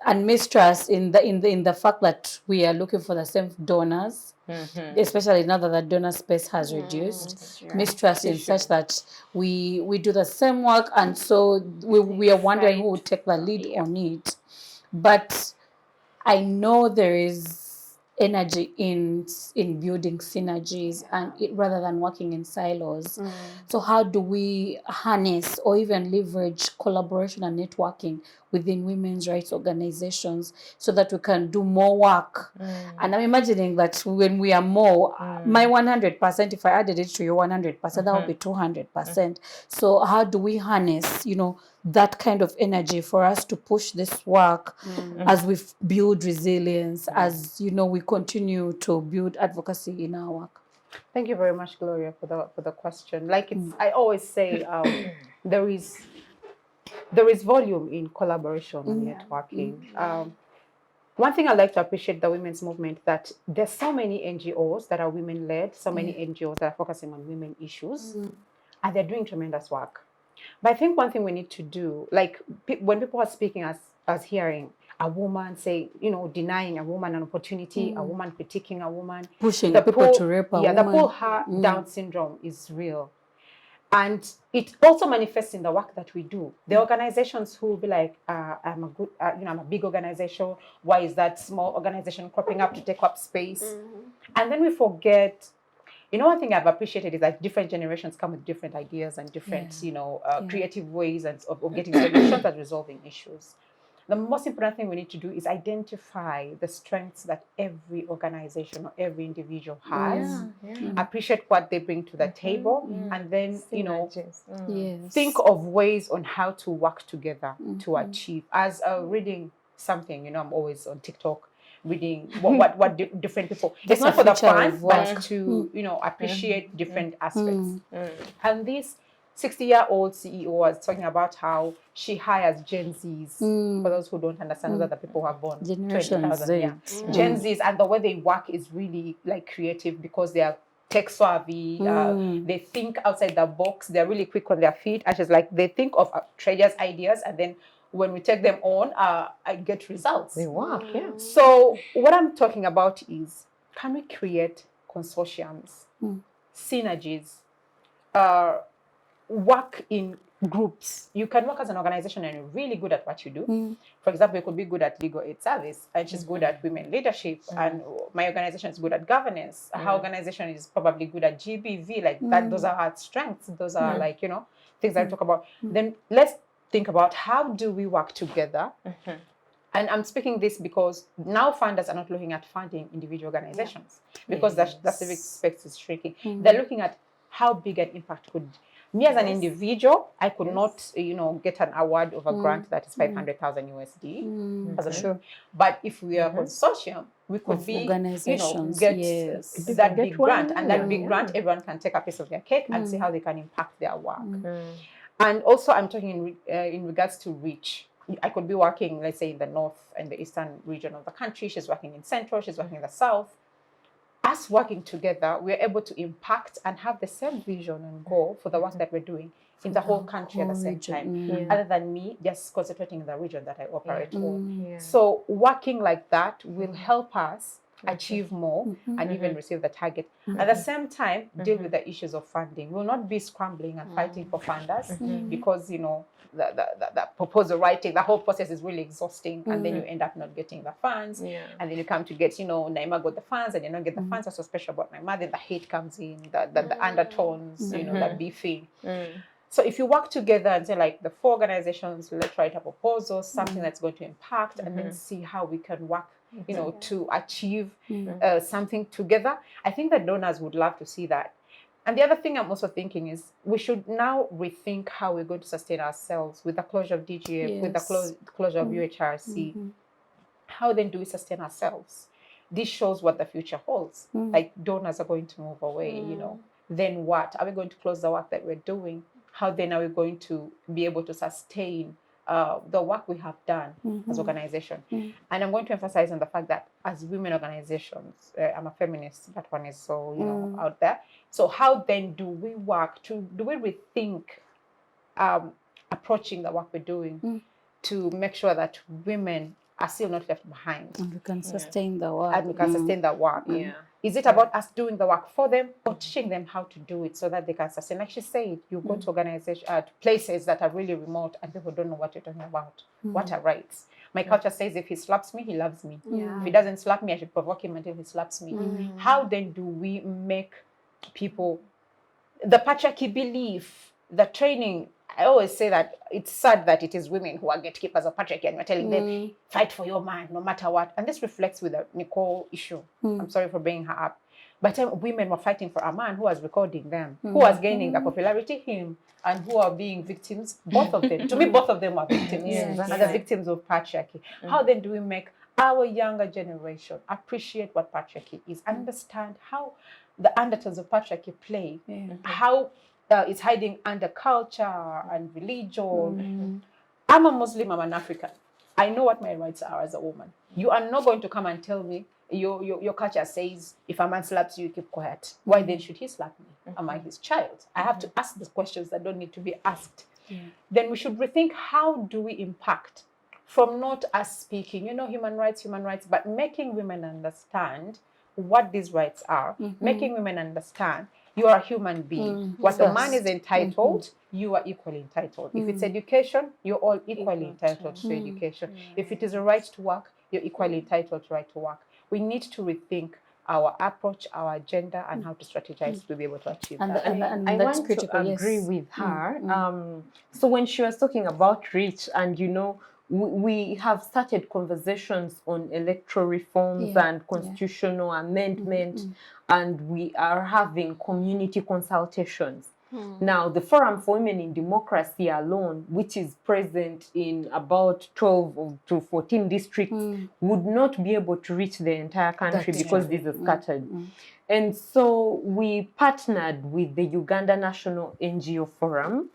and mistrust in the fact that we are looking for the same donors, especially now that the donor space has reduced. Mistrust in such that we do the same work, and so we are wondering who will take the lead on it. But I know there is energy in building synergies and rather than working in silos. So how do we harness or even leverage collaboration and networking within women's rights organizations so that we can do more work? And I'm imagining that when we are more, my 100%, if I added it to your 100%, that would be 200%. So how do we harness, that kind of energy for us to push this work as we build resilience, as we continue to build advocacy in our work? Thank you very much, Gloria, for the question. Like I always say, there is volume in collaboration and networking. One thing I like to appreciate the women's movement, that there's so many NGOs that are women-led, so many NGOs that are focusing on women issues, and they're doing tremendous work. But I think one thing we need to do, like when people are speaking as hearing a woman say, denying a woman an opportunity, a woman critiquing a woman, pushing people to rape a woman. The pull her down syndrome is real. And it also manifests in the work that we do. The organizations who will be like, I'm a big organization. Why is that small organization cropping up to take up space? And then we forget. One thing I've appreciated is that different generations come with different ideas and different, creative ways of getting solutions and resolving issues. The most important thing we need to do is identify the strengths that every organization or every individual has, appreciate what they bring to the table, and then, think of ways on how to work together to achieve. As reading something, I'm always on TikTok, reading what different people. It's not for the fun, but to appreciate different aspects. And this 60-year-old CEO was talking about how she hires Gen Zs. For those who don't understand, those are the people who are born Generation Z. Gen Zs, and the way they work is really like creative because they are tech savvy. They think outside the box. They're really quick on their feet. And she's like, they think of treasures, ideas, and then when we take them on, I get results. They work, So what I'm talking about is, can we create consortiums, synergies, work in groups? You can work as an organization and you're really good at what you do. For example, you could be good at legal aid service, and she's good at women leadership, and my organization is good at governance. Her organization is probably good at GBV, like that. Those are her strengths. Those are things I talk about. Then let's think about, how do we work together? And I'm speaking this because now funders are not looking at funding individual organizations because the civic space is shrinking. They're looking at how big an impact could. Me as an individual, I could not, get an award of a grant that is 500,000 USD as a show. But if we are a consortium, we could be, organizations, get that big grant, and that big grant, everyone can take a piece of their cake and see how they can impact their work. And also, I'm talking in regards to reach. I could be working, let's say, in the north and the eastern region of the country. She's working in central. She's working in the south. Us working together, we're able to impact and have the same vision and goal for the work that we're doing in the whole country at the same time, other than me just concentrating in the region that I operate on. So working like that will help us achieve more and even receive the target. At the same time, deal with the issues of funding. We'll not be scrambling and fighting for funders because, the proposal writing, the whole process is really exhausting, and then you end up not getting the funds. And then you come to get, Naima got the funds and you don't get the funds. What's so special about Naima? Then the hate comes in, the undertones, the beefing. So if you work together and say, like, the 4 organizations, let's write a proposal, something that's going to impact, and then see how we can work to achieve something together. I think that donors would love to see that. And the other thing I'm also thinking is we should now rethink how we're going to sustain ourselves with the closure of DGF, with the closure of UHRC. how then do we sustain ourselves? This shows what the future holds. Like donors are going to move away, you know. Then what? Are we going to close the work that we're doing? How then are we going to be able to sustain the work we have done as organization? And I'm going to emphasize on the fact that as women organizations, I'm a feminist, that one is so, you know, out there. So how then do we work do we rethink approaching the work we're doing to make sure that women are still not left behind? And we can sustain the work. And we can sustain that work. Yeah. Is it about us doing the work for them or teaching them how to do it so that they can sustain? Like she said, you go to organization, places that are really remote and people don't know what you're talking about. What are rights? My culture says if he slaps me, he loves me. If he doesn't slap me, I should provoke him until he slaps me. How then do we make people, the patriarchy belief, the training? I always say that it's sad that it is women who are gatekeepers of patriarchy and we're telling them, fight for your man, no matter what. And this reflects with the Nicole issue. I'm sorry for bringing her up. But women were fighting for a man who was recording them, who was gaining the popularity, him, and who are being victims, both of them. To me, both of them are victims, and the victims of patriarchy. How then do we make our younger generation appreciate what patriarchy is, understand how the undertones of patriarchy play, how it's hiding under culture and religion. I'm a Muslim, I'm an African. I know what my rights are as a woman. You are not going to come and tell me your culture says if a man slaps you, you keep quiet. Why then should he slap me? Am I his child? I have to ask the questions that don't need to be asked. Then we should rethink how do we impact from not us speaking, you know, human rights, but making women understand what these rights are, making women understand you are a human being. What the man is entitled, you are equally entitled. If it's education, you're all equally entitled to education. If it is a right to work, you're equally entitled to right to work. We need to rethink our approach, our agenda, and how to strategize to be able to achieve that. And I that's want critical. to agree with her. So when she was talking about reach, and you know, we have started conversations on electoral reforms and constitutional amendment, and we are having community consultations. Now, the Forum for Women in Democracy alone, which is present in about 12 to 14 districts, would not be able to reach the entire country because these are scattered. And so we partnered with the Uganda National NGO Forum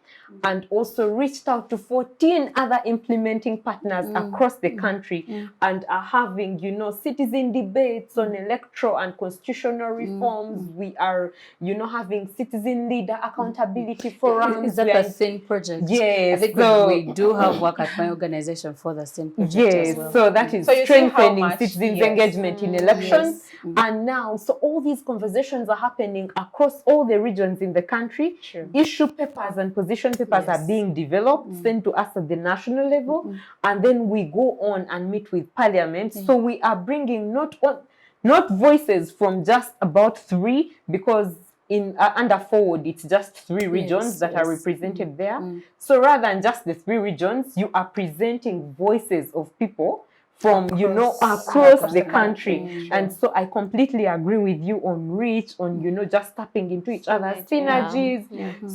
and also reached out to 14 other implementing partners across the country and are having, you know, citizen debates on electoral and constitutional reforms. We are, you know, having citizen leader accountability forums. Is that a thin project? Yes. I think we do have work at my organization for the thin project as well. So that is strengthening citizens' engagement in elections. And now, so all these conversations are happening across all the regions in the country. Issue papers and position papers are being developed, sent to us at the national level, and then we go on and meet with parliament. So we are bringing not voices from just about 3, because in under FOWODE, it's just 3 regions that are represented there. So rather than just the 3 regions, you are presenting voices of people from, you know, across the country. And so I completely agree with you on reach, on, you know, just tapping into each other's synergies.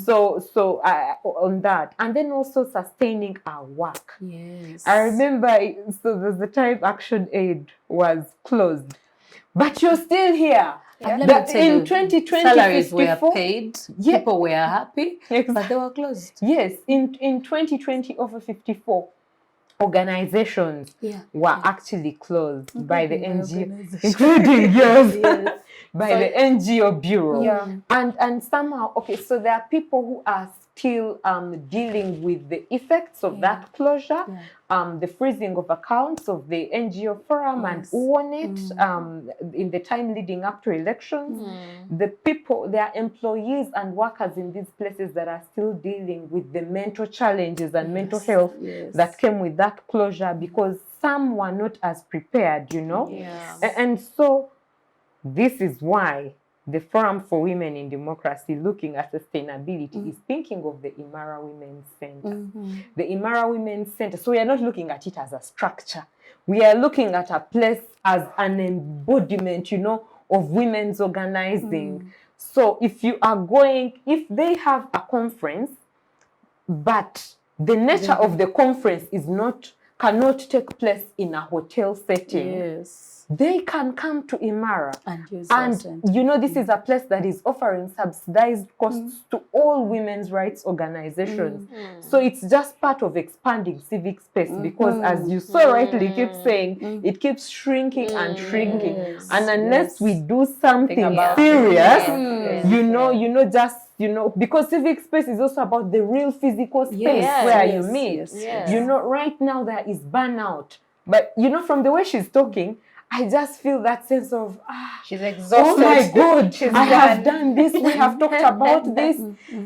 So on that. And then also sustaining our work. I remember, so there's the time ActionAid was closed. But you're still here. In 2020, salaries were paid, people were happy, but they were closed. Yes, in 2020, over 54 organizations were actually closed by the NGO, including by the NGO Bureau. And somehow, okay, so there are people who are still dealing with the effects of that closure, the freezing of accounts of the NGO Forum and UONET in the time leading up to elections. The people, there are employees and workers in these places that are still dealing with the mental challenges and mental health that came with that closure, because some were not as prepared, you know. And so this is why the Forum for Women in Democracy, looking at sustainability, is thinking of the Imara Women's Center. The Imara Women's Center. So we are not looking at it as a structure. We are looking at a place as an embodiment, you know, of women's organizing. So if you are going, if they have a conference, but the nature of the conference is not cannot take place in a hotel setting. Yes. They can come to Imara. And use And you know, this is a place that is offering subsidized costs to all women's rights organizations. So it's just part of expanding civic space, because as you so rightly keep saying, it keeps shrinking and shrinking. And unless we do something about serious, Yes. you know, just, you know, because civic space is also about the real physical space where you meet. You know, right now there is burnout. But, you know, from the way she's talking, I just feel that sense of, she's exhausted. Oh my God, I have done. done this, we have talked about this.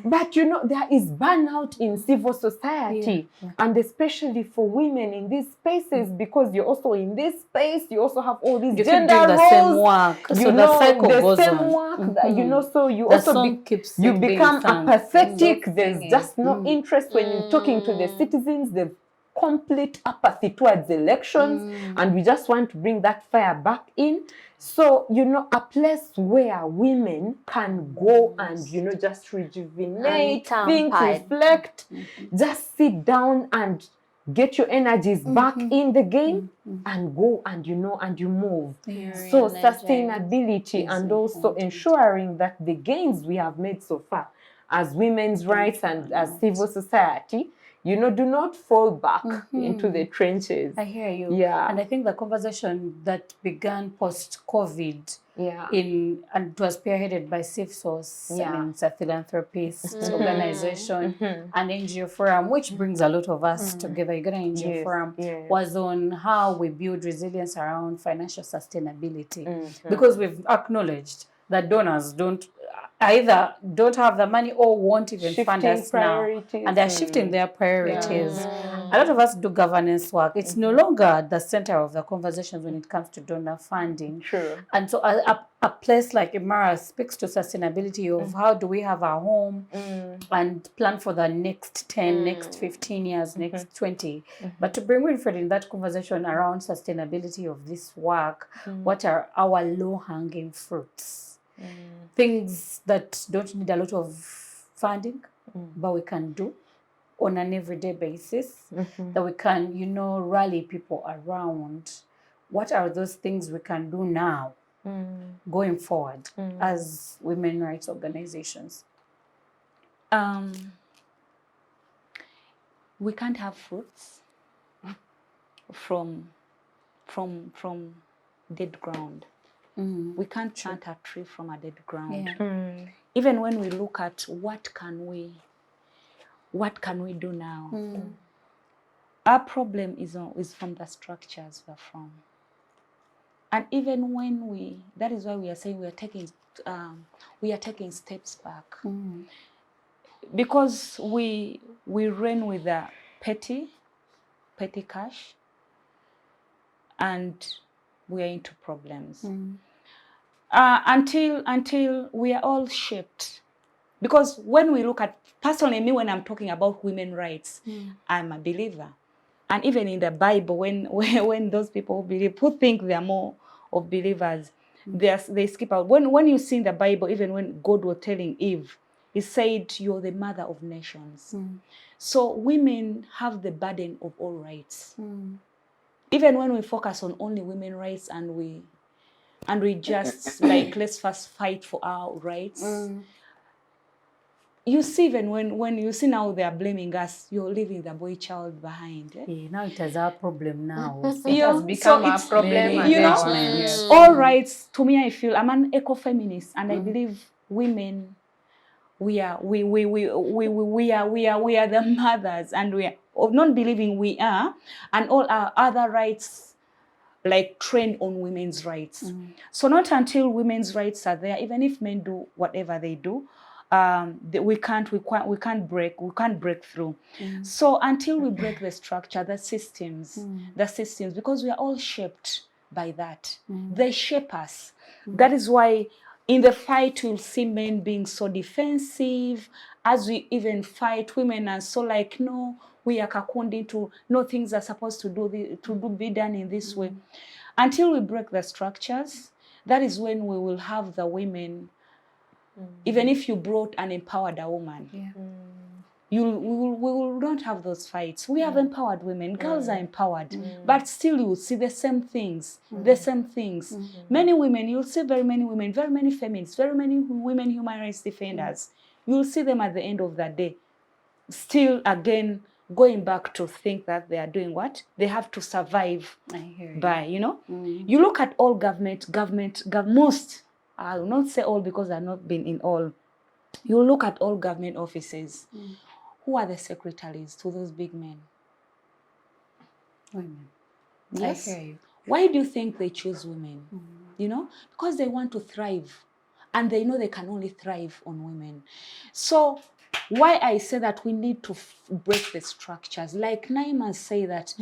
But you know, there is burnout in civil society, and especially for women in these spaces, because you're also in this space, you also have all these gender doing the roles, same work. you So know, the cycle goes same on. work, that, you know, so you The also song keeps you being become sung. apathetic. There's just no interest when you're talking to the citizens. The complete apathy towards elections, and we just want to bring that fire back in. So, you know, a place where women can go and, you know, just rejuvenate, think, reflect, just sit down and get your energies back in the game and go and, you know, and you move. So sustainability and also ensuring that the gains we have made so far as women's rights and as civil society, you know, do not fall back into the trenches. I hear you. Yeah. And I think the conversation that began post-COVID, and it was spearheaded by CIFSOS, I mean, it's a philanthropist organization, an NGO forum, which brings a lot of us together. Uganda NGO forum was on how we build resilience around financial sustainability, because we've acknowledged that donors either don't have the money or won't even fund us now, and they're shifting their priorities. A lot of us do governance work. It's no longer at the center of the conversations when it comes to donor funding. And so a place like Imara speaks to sustainability of how do we have our home and plan for the next 10, next 15 years, next 20. But to bring Winfred in that conversation around sustainability of this work, what are our low-hanging fruits? Things that don't need a lot of funding, but we can do on an everyday basis, that we can, you know, rally people around. What are those things we can do now, going forward, as women rights organizations? We can't have fruits from dead ground. We can't plant a tree from a dead ground. Even when we look at what can we do now, our problem is from the structures we're from. And even when that is why we are saying we are taking steps back, because we ran with a petty cash, and we are into problems. Until we are all shaped. Because when we look at, personally me, when I'm talking about women's rights, I'm a believer. And even in the Bible, when those people who think they are more of believers, they skip out. When you see in the Bible, even when God was telling Eve, he said, you're the mother of nations. So women have the burden of all rights. Even when we focus on only women's rights and we just like, let's first fight for our rights. You see, even when you see now they are blaming us, you're leaving the boy child behind. Now it is our problem now. It has become a problem. You know, all rights, to me, I feel, I'm an eco-feminist, and I believe women, we are the mothers, and we are of not believing we are, and all our other rights like trained on women's rights. So not until women's rights are there, even if men do whatever they do, we can't break through. So until we break the structure, the systems, because we are all shaped by that. They shape us. That is why in the fight you'll see men being so defensive. As we even fight, women are so like, no, we are kakundi to, no, things are supposed to be done in this way. Until we break the structures, that is when we will have the women. Even if you brought an empowered woman, we will not have those fights. We have empowered women. Girls are empowered. But still you will see the same things. The same things. Many women, you'll see very many women, very many feminists, very many women human rights defenders. You'll see them at the end of the day. Still, again, going back to think that they are doing what? They have to survive by, you know? You look at all most, I will not say all because I've not been in all. You look at all government offices. Who are the secretaries to those big men? Women. Yes. I hear you. Why do you think they choose women? You know, because they want to thrive, and they know they can only thrive on women. So why I say that we need to break the structures, like Naima say that,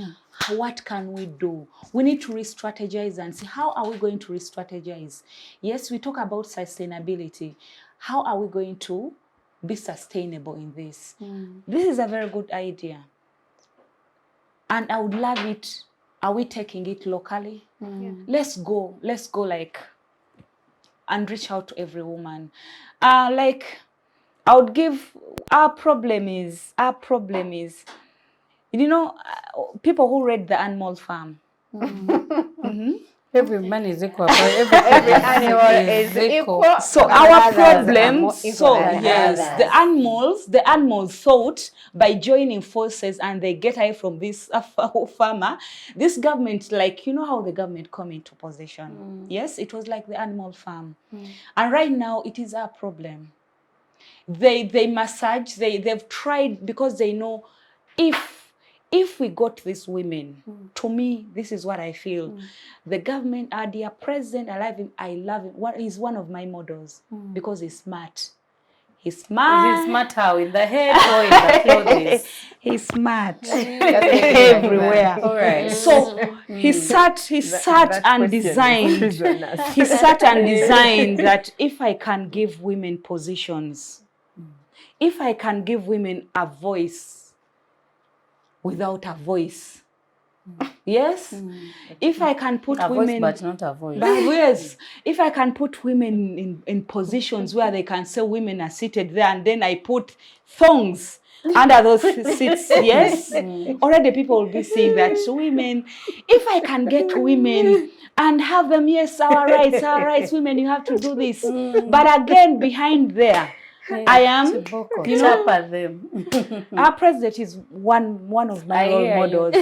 what can we do? We need to re-strategize and see how are we going to re-strategize. Yes, we talk about sustainability. How are we going to be sustainable in this? This is a very good idea. And I would love it. Are we taking it locally? Let's go like, and reach out to every woman. Like, I would give, our problem is, you know, people who read The Animal Farm. Every man is equal. Every animal is equal. So our problem, the animals thought by joining forces and they get away from this farmer, this government, like, you know how the government come into position. Yes, it was like the Animal Farm. And right now it is our problem. They massage, they've tried, because they know if we got these women, to me, this is what I feel. The government, our dear president, I love him. He's one of my models because he's smart. He's smart. Is it smart how? In the head or in the clothes? He's smart everywhere. All right. So he sat and designed. He sat and designed that if I can give women positions, if I can give women a voice without a voice. Yes? If I can put a women... voice, but not a voice. Yes. If I can put women in positions where they can say women are seated there, and then I put thongs under those seats, yes? Already people will be saying that women, if I can get women and have them, yes, our rights, women, you have to do this. But again, behind there, I am, you know, them. our president is one of my role models.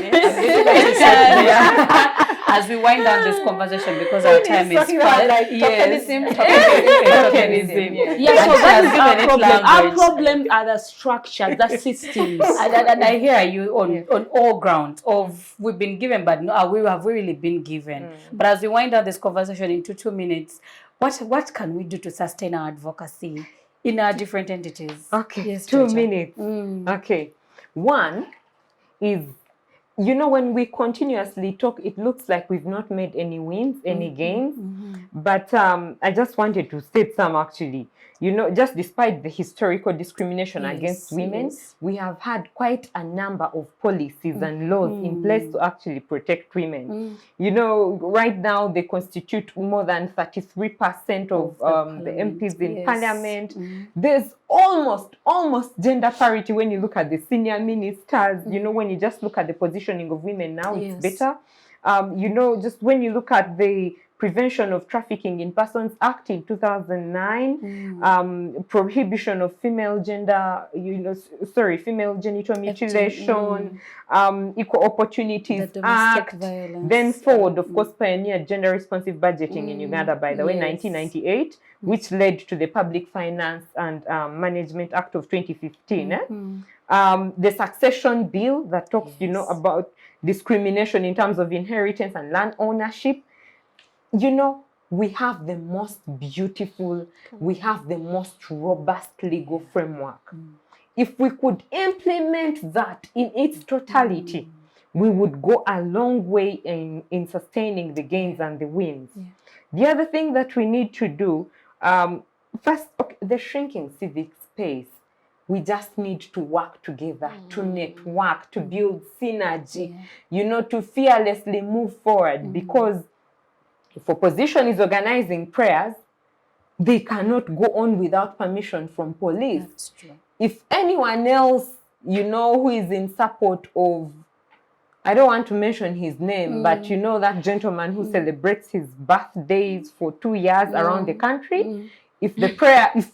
As we wind down this conversation, because our time is fast. Tokenism. Yeah, so that is our problem. Our problem are the structures, the systems. And I hear you on all grounds of we've been given, but no, we have really been given. But as we wind down this conversation into 2 minutes, what can we do to sustain our advocacy in our different entities? Okay, yes, 2 Tricia. minutes. Okay. One is, you know, when we continuously talk, it looks like we've not made any wins, any gains. But I just wanted to state some actually. You know, just despite the historical discrimination against women, we have had quite a number of policies and laws in place to actually protect women. You know, right now they constitute more than 33% of the MPs in parliament. There's almost gender parity when you look at the senior ministers. You know, when you just look at the positioning of women now, it's better. You know, just when you look at the Prevention of Trafficking in Persons Act in 2009, prohibition of female genital mutilation, Equal Opportunities Act, then FOWODE, of course, pioneered gender responsive budgeting in Uganda, by the way, 1998, which led to the Public Finance and Management Act of 2015. The succession bill that talks, you know, about discrimination in terms of inheritance and land ownership. You know, we have the most beautiful, we have the most robust legal framework. If we could implement that in its totality, we would go a long way in sustaining the gains and the wins. The other thing that we need to do, first, the shrinking civic space. We just need to work together, to network, to build synergy, you know, to fearlessly move forward, because if opposition is organizing prayers, they cannot go on without permission from police. That's true. if anyone else, you know, who is in support of, I don't want to mention his name, but you know that gentleman who celebrates his birthdays for 2 years around the country, if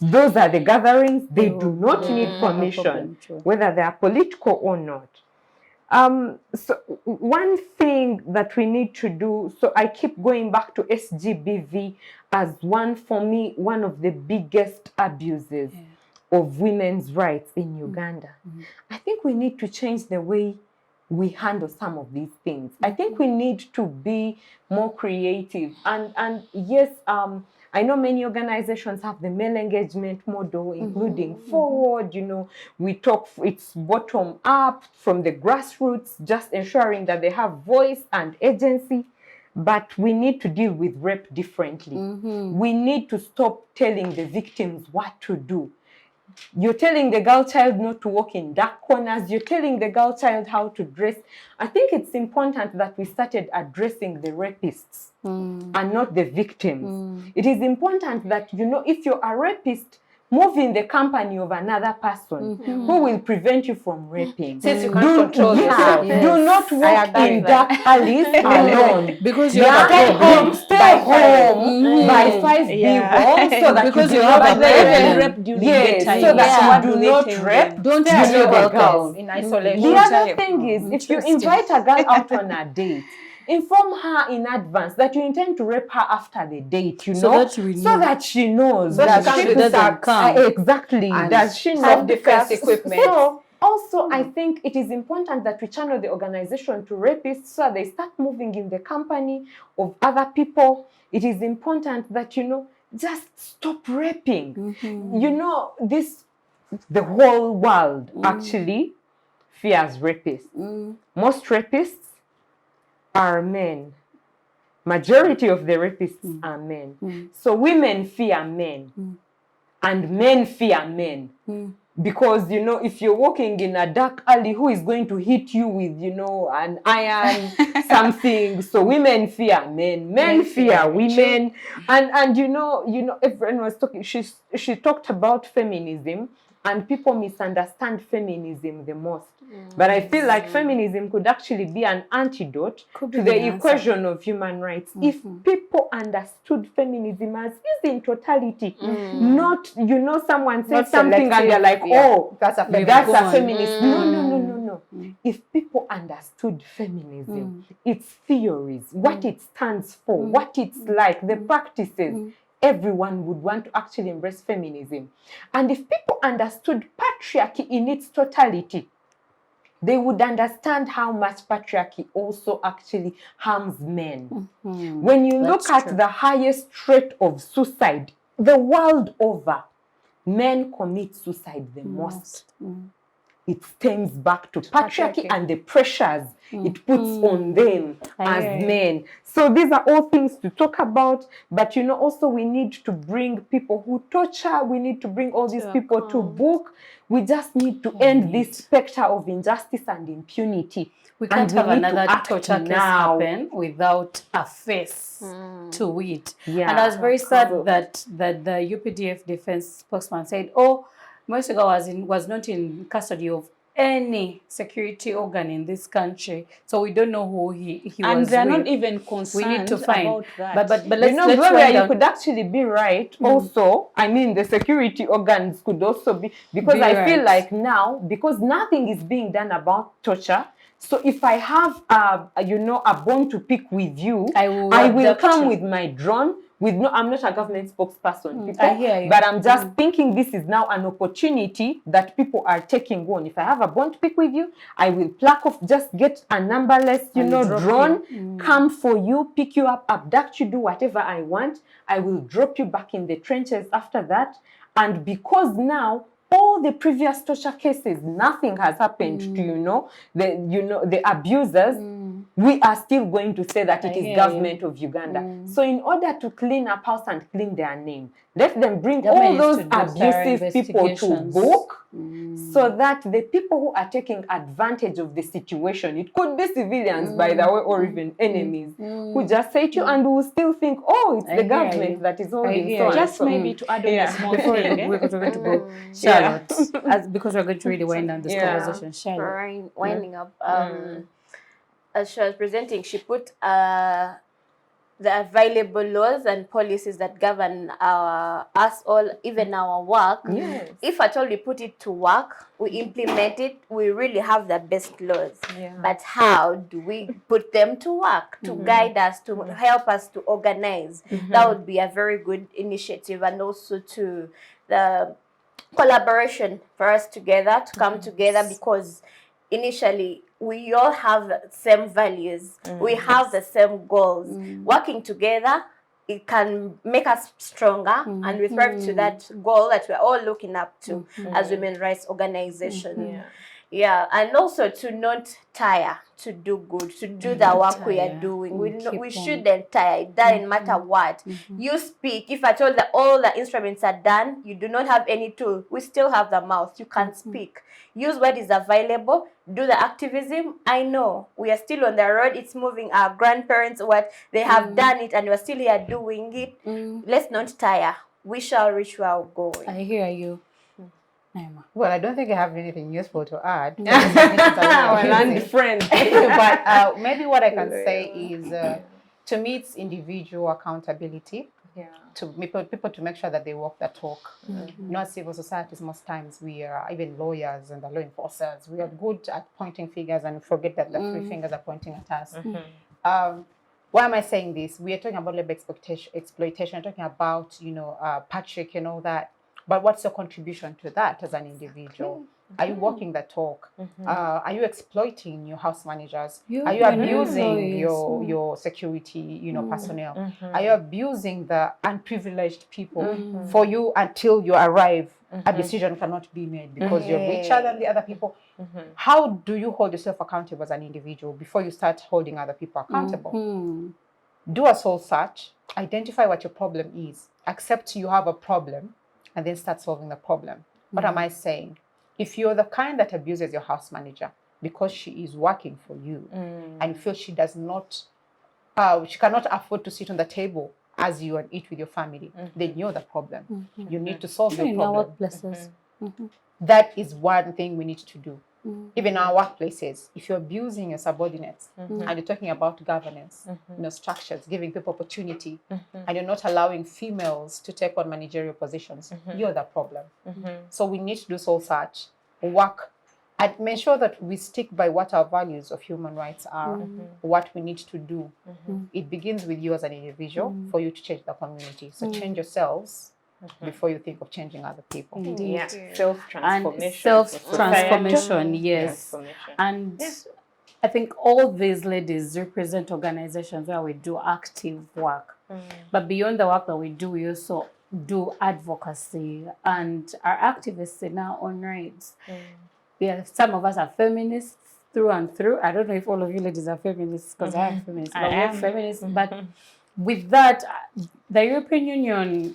those are the gatherings, they do not need permission, whether they are political or not. So one thing that we need to do, so I keep going back to SGBV as for me, one of the biggest abuses of women's rights in Uganda. I think we need to change the way we handle some of these things. I think we need to be more creative. And yes, I know many organizations have the male engagement model, including FOWODE, you know, we talk, it's bottom up from the grassroots, just ensuring that they have voice and agency. But we need to deal with rape differently. We need to stop telling the victims what to do. You're telling the girl child not to walk in dark corners. You're telling the girl child how to dress. I think it's important that we started addressing the rapists and not the victims. It is important that, you know, if you're a rapist, move in the company of another person who will prevent you from raping. Since you can't control yourself. Do not walk in dark alleys alone. Because you Stay home by 5B walls so that because you you do have not a rape. rape during Yes, daytime. so that Yeah. you do not rape. Don't you tell know your the girls. girls. In isolation. The other thing is, if you Interesting. invite a girl out on a date, inform her in advance that you intend to rape her after the date, you So know, that we so know. that she knows So that she comes she with doesn't come. exactly. And Does she know self-defense equipment. So also, I think it is important that we channel the organization to rapists so they start moving in the company of other people. It is important that, you know, just stop raping. You know, the whole world actually fears rapists. Most rapists are men. Majority of the rapists are men. So women fear men. And men fear men. Because, you know, if you're walking in a dark alley, who is going to hit you with, you know, an iron, something? So women fear men. Men fear women. And you know, everyone was talking, she talked about feminism, and people misunderstand feminism the most. But I feel like feminism could actually be an antidote to the equation of human rights if people understood feminism as is in totality, not, you know, someone says Not something and they're like, oh, that's a that's feminist. a feminist. No. If people understood feminism, its theories, what it stands for, what it's like, the practices, everyone would want to actually embrace feminism. And if people understood patriarchy in its totality, they would understand how much patriarchy also actually harms men. When you look at the highest rate of suicide the world over, men commit suicide the most. It stems back to patriarchy and the pressures it puts on them as men. So these are all things to talk about. But, you know, also we need to bring people who torture. We need to bring all these people to book. We just need to end this specter of injustice and impunity. We can't have another torture case now. happen without a face to it. Yeah. And I was very sad that the UPDF defense spokesman said, oh, Mugambwa was not in custody of any security organ in this country, so we don't know who he was. And they're with. not even concerned We need to find about that. But let's, you know, let's Gloria, find you out. could actually be right. Also, I mean, the security organs could also be, because I feel like now, because nothing is being done about torture. So if I have, you know, a bone to pick with you, I will come with my drone. I'm not a government spokesperson, people, I hear you. but I'm just thinking this is now an opportunity that people are taking on. If I have a bone to pick with you, I will pluck off, just get a numberless, you know, drone, come for you, pick you up, abduct you, do whatever I want. I will drop you back in the trenches after that. And because now all the previous torture cases, nothing has happened to, the abusers. we are still going to say that it I is hear government of Uganda. So in order to clean up house and clean their name, let them bring Government all is those to do thorough abusive people to investigations. book, so that the people who are taking advantage of the situation, it could be civilians, by the way, or even enemies, who just say to you, and will still think, oh, it's I the hear government you. that is holding. hear So you. and Just so. maybe to add on a small thing. We're going to go, Charlotte, because we're going to really wind down this conversation. Charlotte. For winding up, as she was presenting, she put the available laws and policies that govern us all, even our work. Yes. If at all we put it to work, we implement it, we really have the best laws. But how do we put them to work, to guide us, to help us to organize? That would be a very good initiative, and also to the collaboration for us together to come together, because initially we all have the same values, we have the same goals. Working together, it can make us stronger, and we thrive to that goal that we're all looking up to as women rights organizations. And also to not tire, to do good, to do the work we are doing. We shouldn't tire. It doesn't matter what. You speak. If at all the instruments are done, you do not have any tool, we still have the mouth. You can speak. Use what is available. Do the activism. I know we are still on the road. It's moving. Our grandparents, what they have done it, and we're still here doing it. Let's not tire. We shall reach where we're going. I hear you. Naima. Well, I don't think I have anything useful to add. Friend. But maybe what I can say is, to me, it's individual accountability. To people to make sure that they walk the talk. Not civil societies, most times we are, even lawyers and the law enforcers, we are good at pointing fingers and forget that the three fingers are pointing at us. Why am I saying this? We are talking about labor exploitation, talking about, Patrick and all that. But what's your contribution to that as an individual? Are you walking the talk? Are you exploiting your house managers? Are you abusing your security, personnel? Are you abusing the unprivileged people? For you, until you arrive, a decision cannot be made because you're richer than the other people. How do you hold yourself accountable as an individual before you start holding other people accountable? Do a soul search, identify what your problem is, accept you have a problem, and then start solving the problem. What am I saying? If you're the kind that abuses your house manager because she is working for you and you feel she does not, she cannot afford to sit on the table as you and eat with your family, then you're the problem. You need to solve your problem. In our workplaces. That is one thing we need to do. Even our workplaces, if you're abusing your subordinates and you're talking about governance, structures, giving people opportunity, and you're not allowing females to take on managerial positions, you're the problem. So we need to do soul search, work, and make sure that we stick by what our values of human rights are, what we need to do. It begins with you as an individual for you to change the community. So change yourselves before you think of changing other people. Indeed. Self-transformation. And self-transformation, yes. And I think all these ladies represent organizations where we do active work. But beyond the work that we do, we also do advocacy and are activists in our own rights. Some of us are feminists through and through. I don't know if all of you ladies are feminists, because I am feminist. But we're feminists. But with that, the European Union,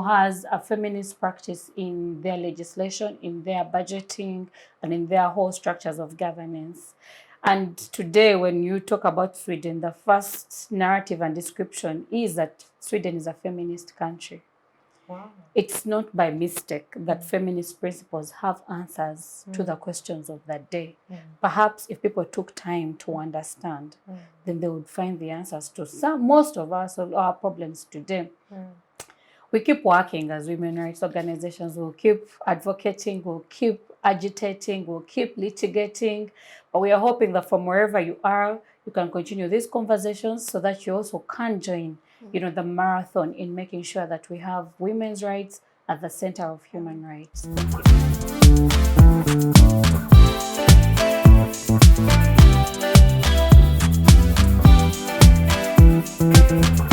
has a feminist practice in their legislation, in their budgeting, and in their whole structures of governance. And today, when you talk about Sweden, the first narrative and description is that Sweden is a feminist country. Wow. It's not by mistake that feminist principles have answers to the questions of that day. Perhaps if people took time to understand, then they would find the answers to most of our problems today. We keep working as women rights organizations. We'll keep advocating, we'll keep agitating, we'll keep litigating. But we are hoping that from wherever you are, you can continue these conversations so that you also can join the marathon in making sure that we have women's rights at the center of human rights. Thank you.